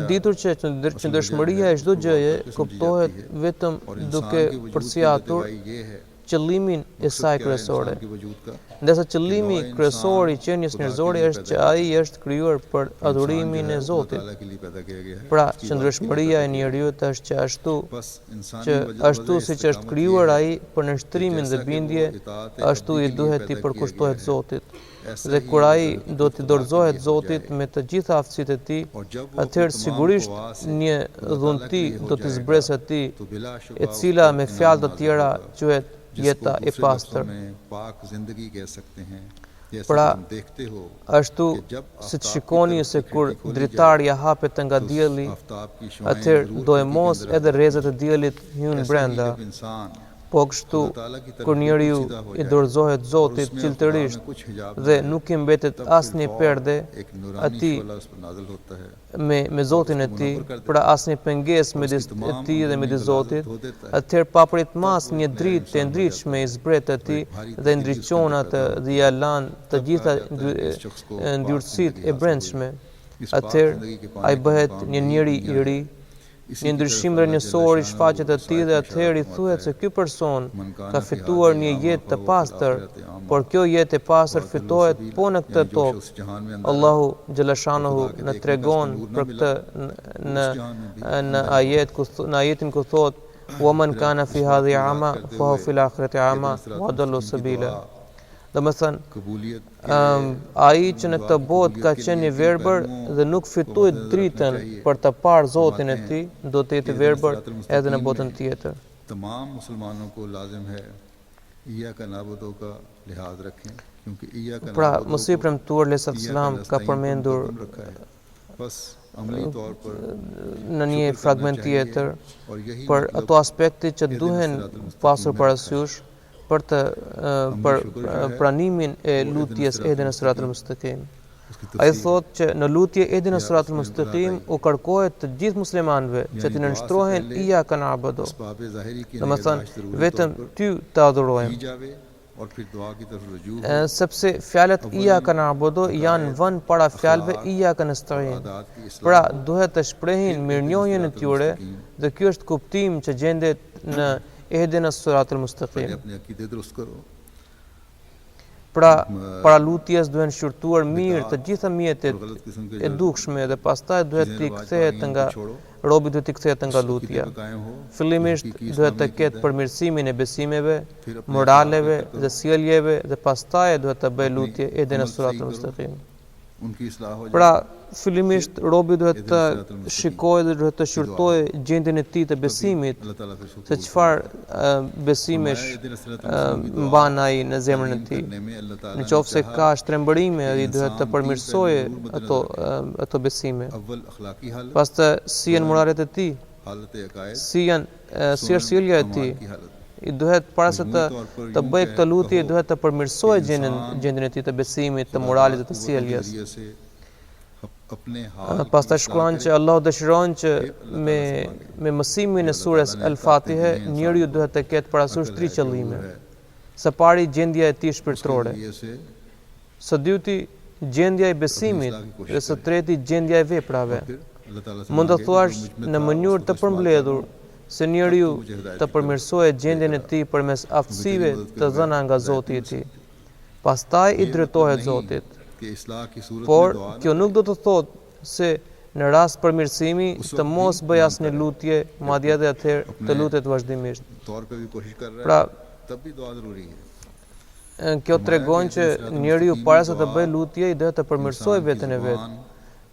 ditur që qëndrueshmëria e çdo gjëje kuptohet vetëm duke përsiatur qëllimin e saj kryesore. Ndërsa qëllimi kryesor i qenies njerëzore është që ai është krijuar për adhurimin e Zotit. Pra, qëndrueshmëria e njeriu është që ashtu siç është krijuar ai për nënshtrimin dhe bindje, ashtu i duhet i përkushtohet Zotit. Dhe kur ai do t'i dorëzohet Zotit me të gjitha aftësitë e tij, atëherë sigurisht një dhunti do t'i zbresë atij, e cila me fjalë të tjera quhet jeta e pastër. Pra, ashtu siç shikoni se kur dritarja hapet nga dielli, atëherë do e mos edhe rrezet e diellit hyjnë brenda. Po kështu, kur njeriu i dorëzohet Zotit qiltërisht dhe nuk i mbetet asnjë perde atij me Zotin e tij, pra asnjë pengesë midis e tij dhe midis Zotit, atëherë papritmas një dritë e ndritshme i zbret atij dhe ndriçon atë dhe ia lan të gjitha ndyrësitë e brendshme. Atëherë ai bëhet një njeri i ri. Një ndryshim rrënjësor i shfaqet atij dhe atëherë i thuhet se ky person ka fituar një jetë të pastër, por kjo jetë e pastër fitohet po në këtë tokë. Allahu xhallashanuhu na tregon për këtë në ajetin ku thotë: "Wa man kana fi hadhihi a'ma fa huwa fil akhirati a'ma wa adallu sabila." Domethënë, ai që në këtë botë ka qenë i verbër dhe nuk fitoi dritën për të parë Zotin e tij, do të jetë i verbër edhe në botën tjetër. इय्याका नअबुदु का लिहाज रखें क्योंकि इय्याका Pra नअबुदु Masihi को premtuar alayhi इय्याका salam ka नस्तईन को përmendur मुकद्दम रखा है। बस अमली तौर पर në një शुक्र करना fragment चाहिए tjetër और यही për मतलब ato aspekte që duhen सिरातुल मुस्तकीम pasur में रखा है। parasysh për të për शुक्र जो है pranimin e वो lutjes इहदिना Ihdina सिरातुल siratal mustaqim. उसकी Ai तफसीर thot që në lutje Ihdina या siratal उसमें mustaqim बताई u kërkohet të gjithë muslimanëve që यानी të दुआ से nënshtrohen पहले iyyaka na'budu. असबाब ज़ाहिरी की Domethënë निगहदाश्त ज़रूरी vetëm तौर पर ty të adhurojmë. की जावे और फिर दुआ की तरफ रुजू हो Sepse fjalët iyyaka na'budu janë vën para fjalëve iyyaka और nasta'in. आदात की Pra इस्लाह duhet të shprehin mirënjohjen e tyre dhe ky është kuptim që gjendet në Ihdina siratal mustaqim. पहले अपने अकीदे दुरुस्त करो Pra para lutjes duhen shqyrtuar mirë të gjitha और mjetet गलत किस्म के e dukshme dhe pastaj duhet t'i kthehet nga छोड़ो robi duhet t'i kthehet nga lutja. पे कायम हो Fillimisht duhet të ketë përmirësimin e besimeve, फिर अपने moraleve dhe sjelljeve dhe pastaj duhet të bëjë lutje Ihdina siratal mustaqim. उनकी इस्लाह हो जाए Pra fillimisht robi duhet të shikojë dhe duhet të shqyrtojë gjendjen e tij të besimit, अल्लाह ताला फिर se çfarë besimesh mban ai në zemrën e tij. करने में अल्लाह ताला Në qoftë se ka shtrembërime, ai duhet të përmirësojë ato besime. अव्वल अखलाकी हालत Pastaj si janë moralet e tij, हालत अकायद si është sjellja e tij. की हालत I duhet para se të bëjë këtë lutje, duhet të përmirësojë gjendjen e tij të besimit, të moralit dhe të sjelljes. जरिए से अपने हाल Pastaj shkruan që Allah dëshiron që me mësimin e surës Al-Fatihe njeriu duhet të ketë parasysh 3 qëllime. Së pari gjendja e tij shpirtërore, जरिए से së dyti gjendja e besimit dhe së treti gjendja e veprave. फिर अल्लाह ताला से Mund të मांगे thuash कि जो मुझ में në था, mënyrë të उसको përmbledhur se njeriu të përmirësojë gjendjen e tij përmes aftësive të dhëna nga Zoti i tij. Pastaj i drejtohet Zotit. कि इस्लाह की सूरत Por में दुआ kjo nuk do të thotë se në rast përmirësimi të mos bëj asnjë lutje, madje edhe atëherë të lutet vazhdimisht. तौर पे भी कोशिश कर रहा Pra है तब भी दुआ जरूरी है kjo tregon që njeriu para se të bëj lutje i duhet të përmirësojë veten e vet,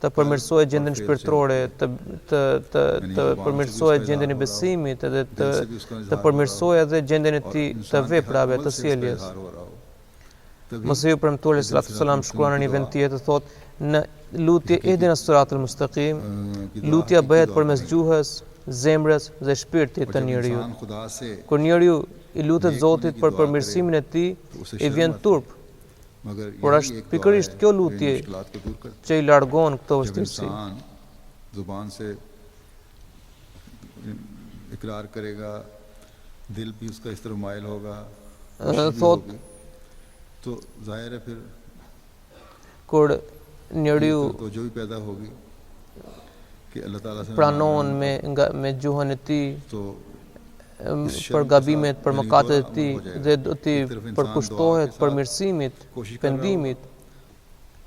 të përmirësojë gjendjen shpirtërore, të përmirësojë gjendjen e besimit edhe të përmirësojë edhe gjendjen e tij të veprave, të sjelljes. Masihu premtuar sallallahu alaihi wasallam shkruan në një vend tjetër thotë në lutje Ihdina siratal mustaqim, lutja bëhet përmes gjuhës, zemrës dhe shpirtit të njeriu. इंसान खुदा से Kur njeriu i lutet Zotit për përmirësimin e tij, i vjen turp, मगर por यही është एक दुआ pikërisht है kjo जो इन lutje मुश्किलात को दूर करती që i largon këto है। जब vështirësi. इंसान जुबान से इकरार करेगा दिल भी उसका इस तरह माइल होगा खुशी भी Thot होगी, तो जाहिर है फिर kur njeriu तो जो भी पैदा होगी कि अल्लाह ताला से pranon me gjuhën e tij तो për gabimet, për mëkatet e tij dhe do t'i përkushtohet përmirësimit, pendimit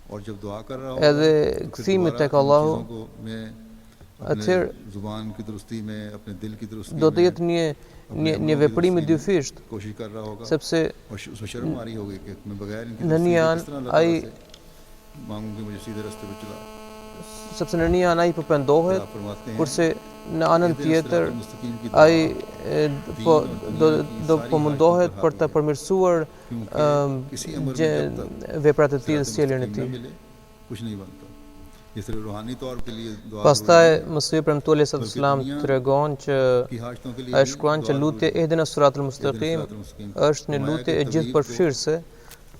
और जब दुआ कर रहा हो edhe kthimit tek Allahu, में atëherë जुबान की दुरुस्ती में अपने दिल की दुरुस्ती do të jetë një veprim i dyfisht, कोशिश कर रहा होगा sepse और उसमें शर्म आ रही होगी कि मैं बगैर इनकी në një anë ai मांगूंगी मुझे सीधे रास्ते पे चला sepse në një anë ai përpendohet, आप फरमाते हैं kurse në anën tjetër मुस्तकीम की ai po mundohet për të përmirësuar veprat e tij dhe sjelljen e tij. कुछ नहीं बनता ये सिर्फ रूहानी तौर पे लिए दुआ Pastaj Masihu premtuar sallallahu tregon që की हाजतों के लिए ai shkruan që lutja Ihdina siratal mustaqim është një lutje e gjithëpërfshirëse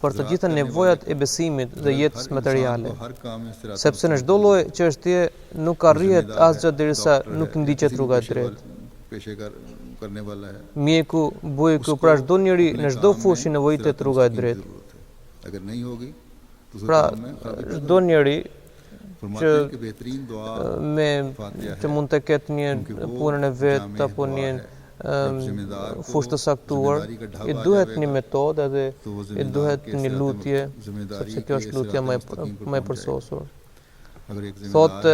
për të gjitha nevojat e besimit dhe jetës materiale. हर काम में सिरात Sepse në çdo lloj çështje nuk arrihet asgjë derisa nuk ndiqet rruga e drejtë. पेशे करने वाला है Mjeku, bujku, pra çdo njeri në çdo fushë nevojitet rruga e drejtë. अगर नहीं होगी तो उस Pra काम में खराबी çdo njeri फरमाते हैं कि बेहतरीन दुआ që mund të ketë një punën e vet apo një fushë të saktuar, i duhet një metodë edhe i duhet një lutje, sepse kjo është lutja më e përsosur. अगर एक Thotë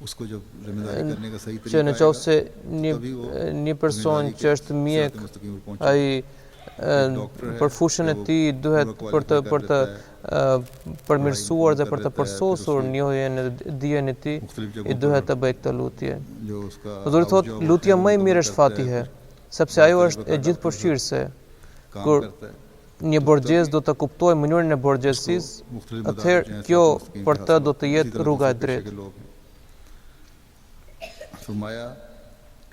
उसको जब जिम्मेदारी करने का सही që तरीका në qoftë se një person që është mjek, ai për fushën e tij duhet për të përmirësuar dhe për të përsosur njohjen e dijen e tij, i duhet të bëjë këtë lutje. जो उसका Do të thotë lutja më e mirë është Fatihe, sepse ajo është e gjithëpërfshirëse. काम kur करता है një borxhes do të kuptojë mënyrën e borxhesisë, मुख्तलिफ atëherë मदारिज हैं kjo सिरात मुस्तकीम për के të हासिल do të इसी jetë तरह rruga e दूसरे पेशे drejtë. के लोग हैं फरमाया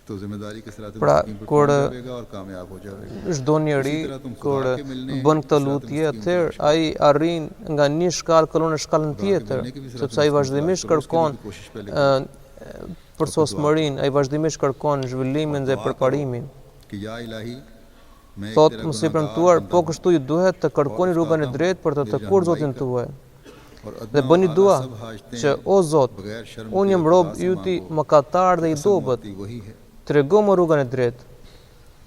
तो जिम्मेदारी के सिरात Pra मुस्तकीम पर kur पहुंच जाएगा और कामयाब हो जाएगा çdo njeri kur bën këtë lutje, atëherë ai arrin nga një shkallë kalon në shkallën tjetër, sepse ai vazhdimisht kërkon përsosmërinë, ai vazhdimisht kërkon zhvillimin dhe përparimin. कि या इलाही मैं Thot mos i premtuar, po kështu ju duhet të kërkoni rrugën e drejtë për të tekuar Zotin tuaj. Dhe bëni dua që o Zot, unë jam rob yti mëkatar dhe i dobët, trego më rrugën e drejtë.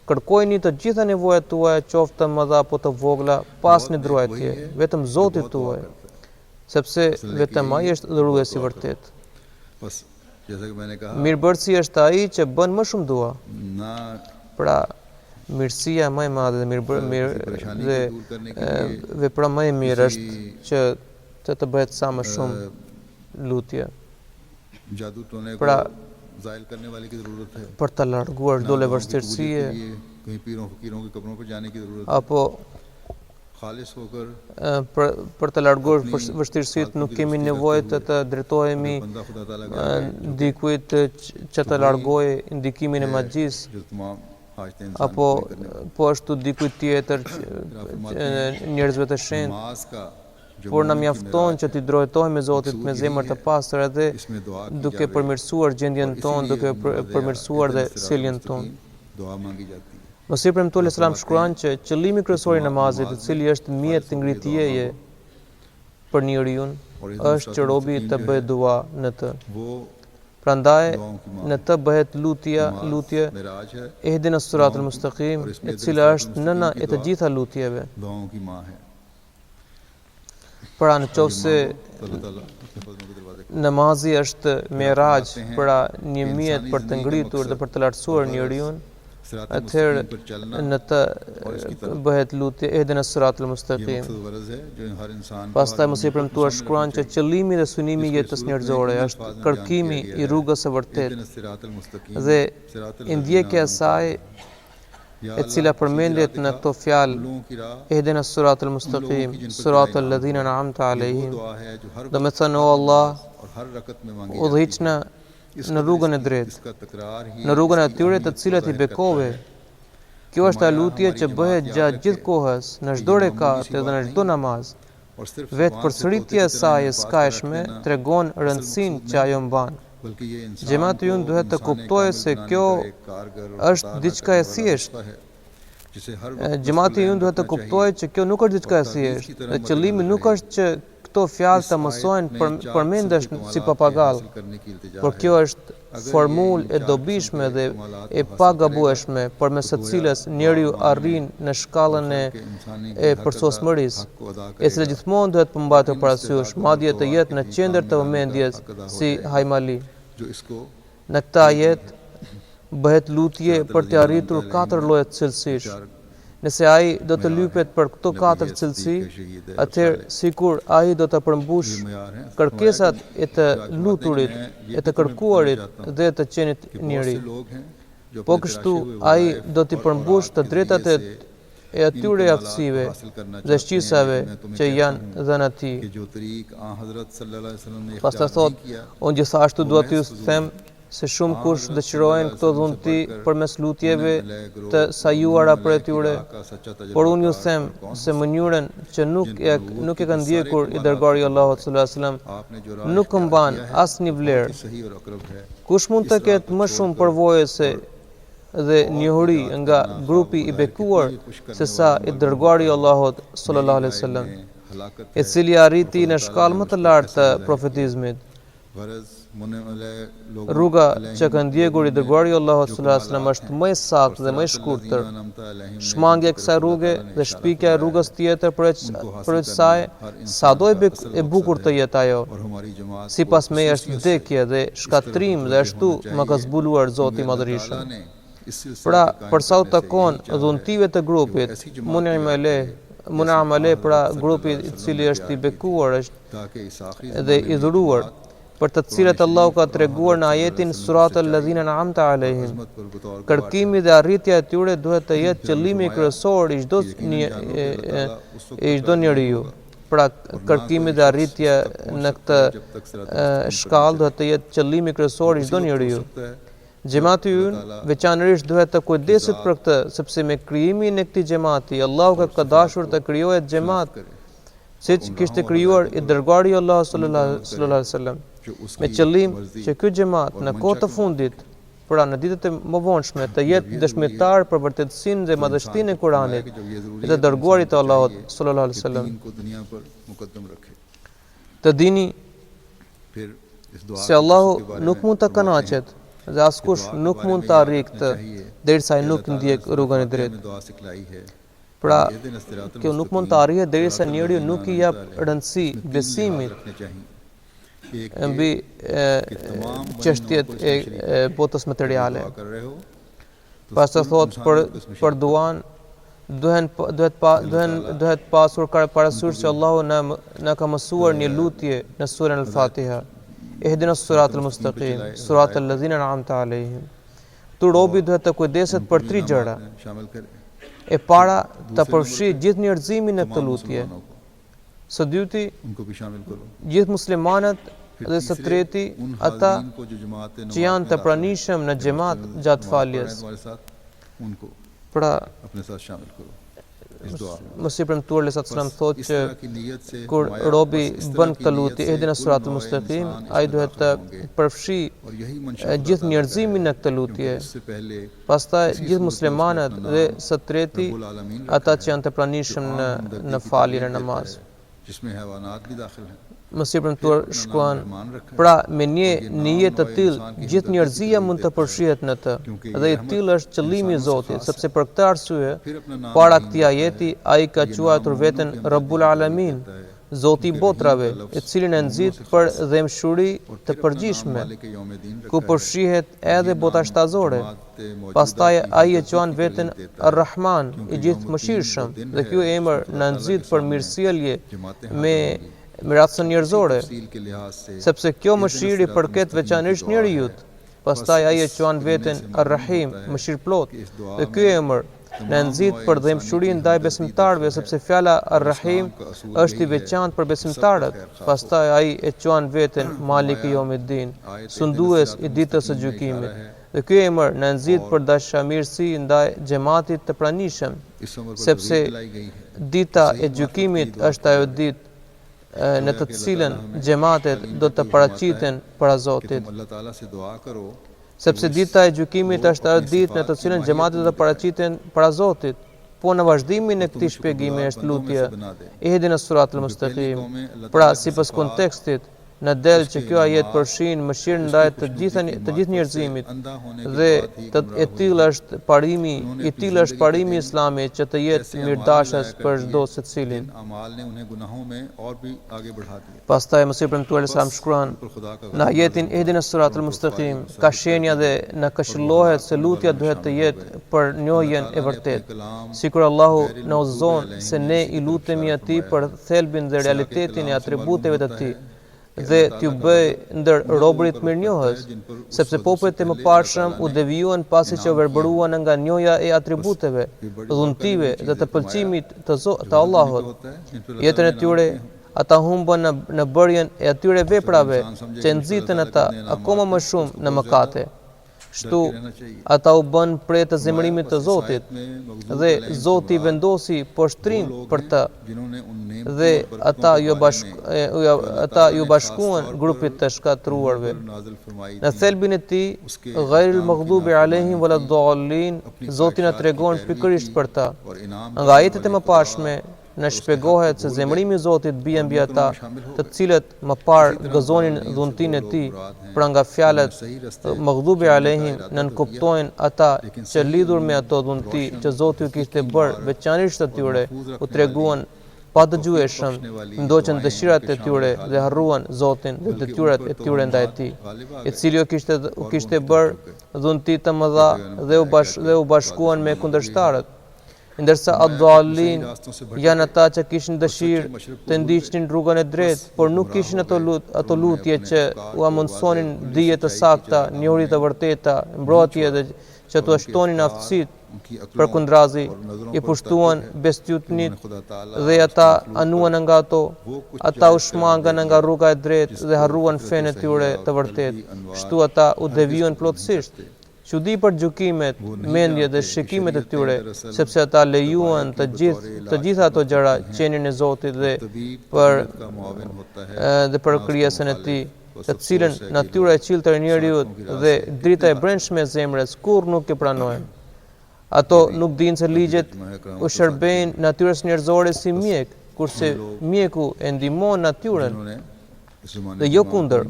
Kërkojini të gjitha nevojat tuaja, qoftë të mëdha apo të vogla, pas një druajtje, vetëm Zotit tuaj, sepse vetëm ai është udhëruesi i vërtet. बस जैसा कि मैंने कहा Mirëbërësi është ai që bën më shumë dua. ना Pra mirësia më e madhe dhe vepra më e mirë është që të bëhet sa më shumë lutje. जादू टोने को Pra जायल करने वाले की जरूरत है për të larguar çdo lëvështirësie कहीं पीरों फकीरों के कब्रों पर जाने की जरूरत है apo खालिस होकर për të larguar vështirësitë nuk kemi nevojë të drejtohemi बंदा खुदा ताला का dikujt që të largojë ndikimin e magjisë जो तमाम हाजतें इंसान apo po ashtu dikujt tjetër njerëzve të shenjtë, नमाज का जो por na mjafton që t'i drejtohemi Zotit me zemër të pastër edhe इसमें दुआ की duke përmirësuar gjendjen tonë, duke përmirësuar dhe sjelljen tonë. दुआ मांगी जाती है Mos i premtuar selam shkruan që qëllimi kryesor i namazit, i cili është mjet të ngritjeje për njeriu, është që robi të bëjë dua në të. वो Prandaj në të bëhet lutje Meraj है Ihdina siratal mustaqim, e cila është nëna e të gjitha lutjeve. दुआओं की माँ है Pra në qoftë se अल्लाह ताला अपने फजलों के दरवाजे namazi është miraj, pra një mjet për të ngritur dhe për të lartësuar njeriu, सिरात atëherë मुस्तकीम पर चलना në të bëhet lutje Ihdina siratal ये mustaqim. मकसद गरज है जो हर इंसान को Pastaj mos i premtuar shkruan që qëllimi dhe synimi i jetës njerëzore është kërkimi i rrugës së vërtetë इहदिना सिरातल मुस्तकीम dhe सिरातल ndjekja e saj या e cila përmendet në këto fjalë लोगों की राह Ihdina siratal mustaqim, siratal ladhina an'amta alaihim. दुआ है जो हर Do me thënë o Allah, और हर रकत में मांगी udhëhiqna në rrugën e drejtë, इसका तकरार ही në rrugën e atyre të cilat i bekove. Kjo është ajo lutje që bëhet gjatë gjithë kohës, në çdo rekat edhe në çdo namaz. और सिर्फ Vetë përsëritja e saj e skajshme tregon rëndësinë që ajo mban. बल्कि ये इंसान Xhamati ynë duhet të kuptojë se kjo është diçka e thjeshtë. Xhamati ynë duhet të kuptojë që kjo nuk është diçka e thjeshtë. Dhe qëllimi nuk është që këto fjalë të mësohen përmendesh si papagall, por kjo është formulë e dobishme dhe e pagabueshme përmes së cilës njeriu arrin në shkallën e përsosmërisë, e cila gjithmonë duhet përmbajtur parasysh, madje të jetë në qendër të vëmendjes si hajmali. जो इसको Në këtë ajet bëhet lutje për të arritur 4 lloje të cilësish. Nëse ai do të lypet për këto 4 cilësi, atëherë sikur ai do të përmbush kërkesat e të luturit, e të kërkuarit dhe të qenit njeri. लोग हैं जो Po kështu ai do t'i përmbush të drejtat e atyre aftësive dhe shqisave që janë dhënë atij. कि जो तरीक आ हजरत सल्लल्लाहु अलैहि वसल्लम ने Pastaj thot, unë gjithashtu dua t'ju them se shumë kush dëshirojnë këto dhunti përmes lutjeve të sajuara për tyre, por unë ju them se mënyrën që nuk e ka ndjekur i dërguari i Allahut sallallahu alaihi wasallam nuk mban asnjë vlerë. सही और अकरब है Kush mund të ketë më shumë përvojëse dhe njohuri nga grupi i bekuar se sa i dërguari i Allahut sallallahu alaihi wasallam, हलाकत i cili arriti në shkallë më të lartë të profetizmit. गरज मुने वाले लोग Rruga që ka ndjekur i dërguari i Allahut sallallahu alaihi wasallam është më e saktë dhe më e shkurtër. Shmangja e kësaj rruge dhe shpikja e rrugës tjetër përveç saj, sado e bukur të jetë ajo, और हमारी जमात sipas meje është vdekje dhe shkatrim dhe ashtu më ka zbuluar Zoti i Madhërisht. ने इस सिलसिले Pra, për sa u takon dhuntive të grupit, Mun'im ale, pra grupi i cili është i bekuar është ताकि इस आखिरी dhe i dhuruar, për të cilët Allahu ka treguar në ajetin Suratul Ladhina An'amta Alehim. Kërkimi dhe arritja e tyre duhet të jetë qëllimi kryesor i çdo njeriu. Pra kërkimi dhe arritja në këtë shkallë duhet të jetë qëllimi kryesor i çdo njeriu. Xhamati ynë veçanërisht duhet të kujdeset për këtë, sepse me krijimin e këtij xhamati Allahu ka dashur të krijojë xhamat, siç kishte krijuar i dërguari i Allahut sallallahu alaihi wasallam, me qëllim që ky xhamat në kohë të fundit, pra në ditët e mëvonshme, të jetë dëshmitar për vërtetësinë dhe madhështinë e Kuranit e të dërguarit të Allahut sallallahu alaihi wasallam. Të dini se Allahu nuk mund të kënaqet dhe askush nuk mund të arrijë këtë derisa ai nuk ndjek rrugën e drejtë. Pra, kjo nuk mund të arrihet derisa njeriu nuk i jap rëndësi besimit mbi çështjet e botës materiale. Pastaj thotë për duan duhet pasur parasysh që Allahu na ka mësuar një lutje në surën Al-Fatiha. Ihdinas siratal mustaqim, siratal ladzina an'amta alehim. Tu robi duhet të kujdeset për 3 gjëra. E para, të përfshijë gjithë njerëzimin në këtë lutje. Së dyti, gjithë muslimanët dhe së treti, ata që janë të pranishëm në xhamat gjatë faljes. Pra, Mos i premtuar Alaihi Wasallam thotë që kur robi bën këtë lutje Ihdinas siratal mustaqim, ai duhet të përfshijë gjithë njerëzimin në këtë lutje. Pastaj gjithë muslimanët dhe së treti ata që janë të pranishëm në faljen e namazit. Mos i premtuar shkruan, pra me një nijet të tillë gjithë njerëzia mund të përfshihet në të, dhe i tillë është qëllimi i Zotit, sepse për këtë arsye, para këtij ajeti ai ka quajtur veten Rabbul Alamin, Zoti i botrave, i cili na nxit për dhémshuri të përgjithshme, ku përfshihet edhe bota shtazore. Pastaj ai e quan veten Ar-Rahman, i gjithë mëshirshëm, dhe ky emër na nxit për mirësjellje me ratësën njerëzore, sepse kjo mëshiri përket veçanërisht njeriut. Pastaj ai e quan veten Ar-Rahim, mëshirëplot, dhe ky emër në nxit për dhémshurinë ndaj besimtarëve, sepse fjala Ar-Rahim është i veçantë për besimtarët. Pastaj ai e quan veten Maliki Yawmiddin, sundues i ditës së gjykimit. Dhe ky emër në nxit për dashamirësi ndaj xhamatit të pranishëm, sepse dita e gjykimit është ajo ditë në të cilën xhamatet do të paraqiten para Zotit. Sepse dita e gjykimit është ajo ditë në të cilën xhamatet do të paraqiten para Zotit. Po në vazhdimin e këtij shpjegimi është lutja Ihdinas siratal mustaqim. Pra, sipas kontekstit, në del që kjo ajet përfshin mëshirën ndaj të gjithë njerëzimit dhe i tillë është parimi i Islamit që të jetë mirëdashës për çdo secilin. Pastaj mos i premtuar sa më shkruan në ajetin Ihdinas siratal mustaqim, ka shenja dhe na këshillohet se lutja duhet të jetë për njohjen e vërtetë. Sikur Allahu na udhëzon se ne i lutemi atij për thelbin dhe realitetin e atributeve të tij, dhe t'ju bëj ndër robërit mirënjohës, sepse popujt e mëparshëm u devijuan pasi që u verbëruan nga njohja e atributeve, dhuntive dhe të pëlqimit të Allahut. Jetën e tyre ata humbën në bërjen e atyre veprave që nxitën ata akoma më shumë në mëkate. Kështu ata u bën prej të zemërimit të Zotit, dhe Zoti vendosi poshtrim për të, dhe ata ju bashkuan grupit të shkatruarve. Në thelbin e tij, ghayril maghdubi alehim waladdallin, Zoti na tregon pikërisht për ta. Nga ajetet e mëparshme në shpjegohet se zemërimi i Zotit bie mbi ata të cilët më parë gëzonin dhuntinë e tij. Pra nga fjalët maghdubi alehim nënkuptojnë ata që lidhur me ato dhunti që Zoti u kishte bërë veçanërisht atyre, u treguan pa dëgjueshëm, ndoqën dëshirat e tyre dhe harruan Zotin dhe detyrat e tyre ndaj tij, i cili u kishte bërë dhunti të mëdha dhe u bashkuan me kundërshtarët. ndërsa ad-dallin janë ata që kishin dëshirë të ndiqnin rrugën e drejtë, por nuk kishin ato lutje që u amundsonin dije të sakta, njohuri të vërteta, mbrojtje dhe që t'u shtonin aftësitë. Përkundrazi i pushtuan bestjutnit dhe ata anuan nga ato, ata u shmangan nga rruga e drejtë dhe harruan fenë e tyre të vërtetë. Kështu ata u devijuan plotësisht. Çudi për gjykimet, mendjet dhe shikimet e tyre, sepse ata lejuan të gjitha ato gjëra qenien e Zotit dhe për krijesën e Tij, të cilën natyra e çiltër e njeriut dhe drita e brendshme e zemrës kurrë nuk e pranojnë. Ato nuk dinë se ligjet u shërbejnë natyrës njerëzore si mjek, kurse mjeku e ndihmon natyrën dhe jo kundër.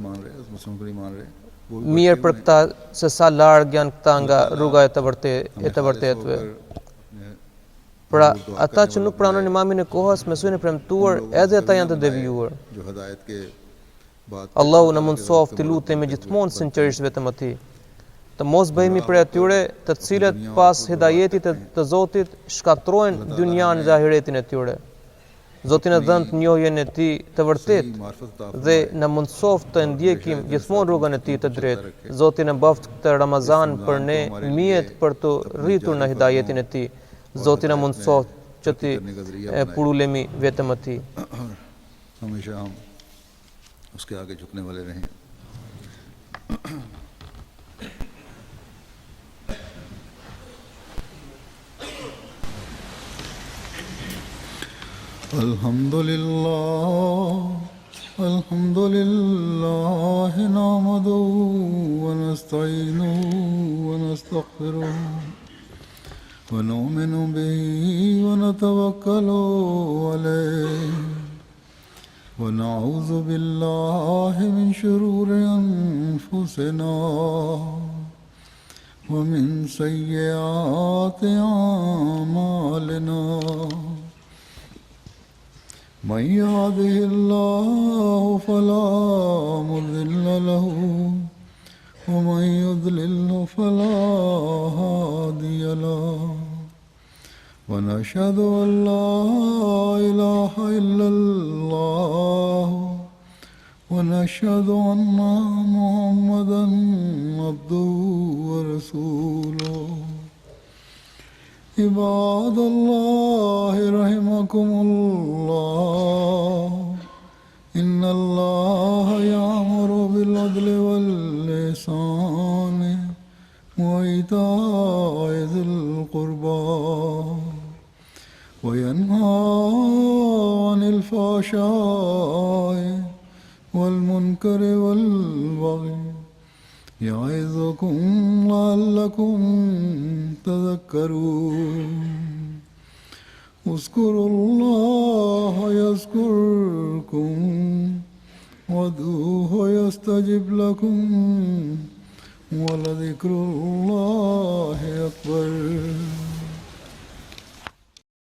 Mirë për këta se sa larg janë këta nga rruga e të vërtetëve. Pra, ata që nuk pranojnë imamin e kohës me syrin e premtuar, edhe ata janë të devijuar. Allahu na mundsoft të lutemi gjithmonë sinqerisht vetëm Atij. Të mos bëhemi prej atyre të cilët pas hidajetit të Zotit shkatrojnë dynjan dhe ahiretin e tyre. Zoti na dhënë njohjen e Tij të vërtetë dhe na mundsoft të ndjekim gjithmonë rrugën e Tij të drejtë. Zoti na mbaft këtë Ramazan për ne mjet për të rritur në hidajetin e Tij. Zoti na mundsoft që të purulemi vetëm Atij. हमेशा हम उसके आगे झुकने वाले रहें. Alhamdulillah nahmaduhu wa nasta'inuhu wa nastaghfiruh wa nu'minu bihi wa natawakkalu alayhi wa na'udhu billahi min shururi anfusina wa min sayyiati a'malina. من يهده الله فلا مضل له ومن يضلل فلا هادي له ونشهد أن لا إله إلا الله ونشهد أن محمدا عبده ورسوله. عباد الله رحمكم الله إن الله يأمر بالعدل والإحسان وإيتاء ذي القربى وينهى عن الفحشاء والمنكر والبغي يعظكم لعلكم تذكرون. اذكروا الله يذكركم وادعوه يستجب لكم ولذكر الله أكبر.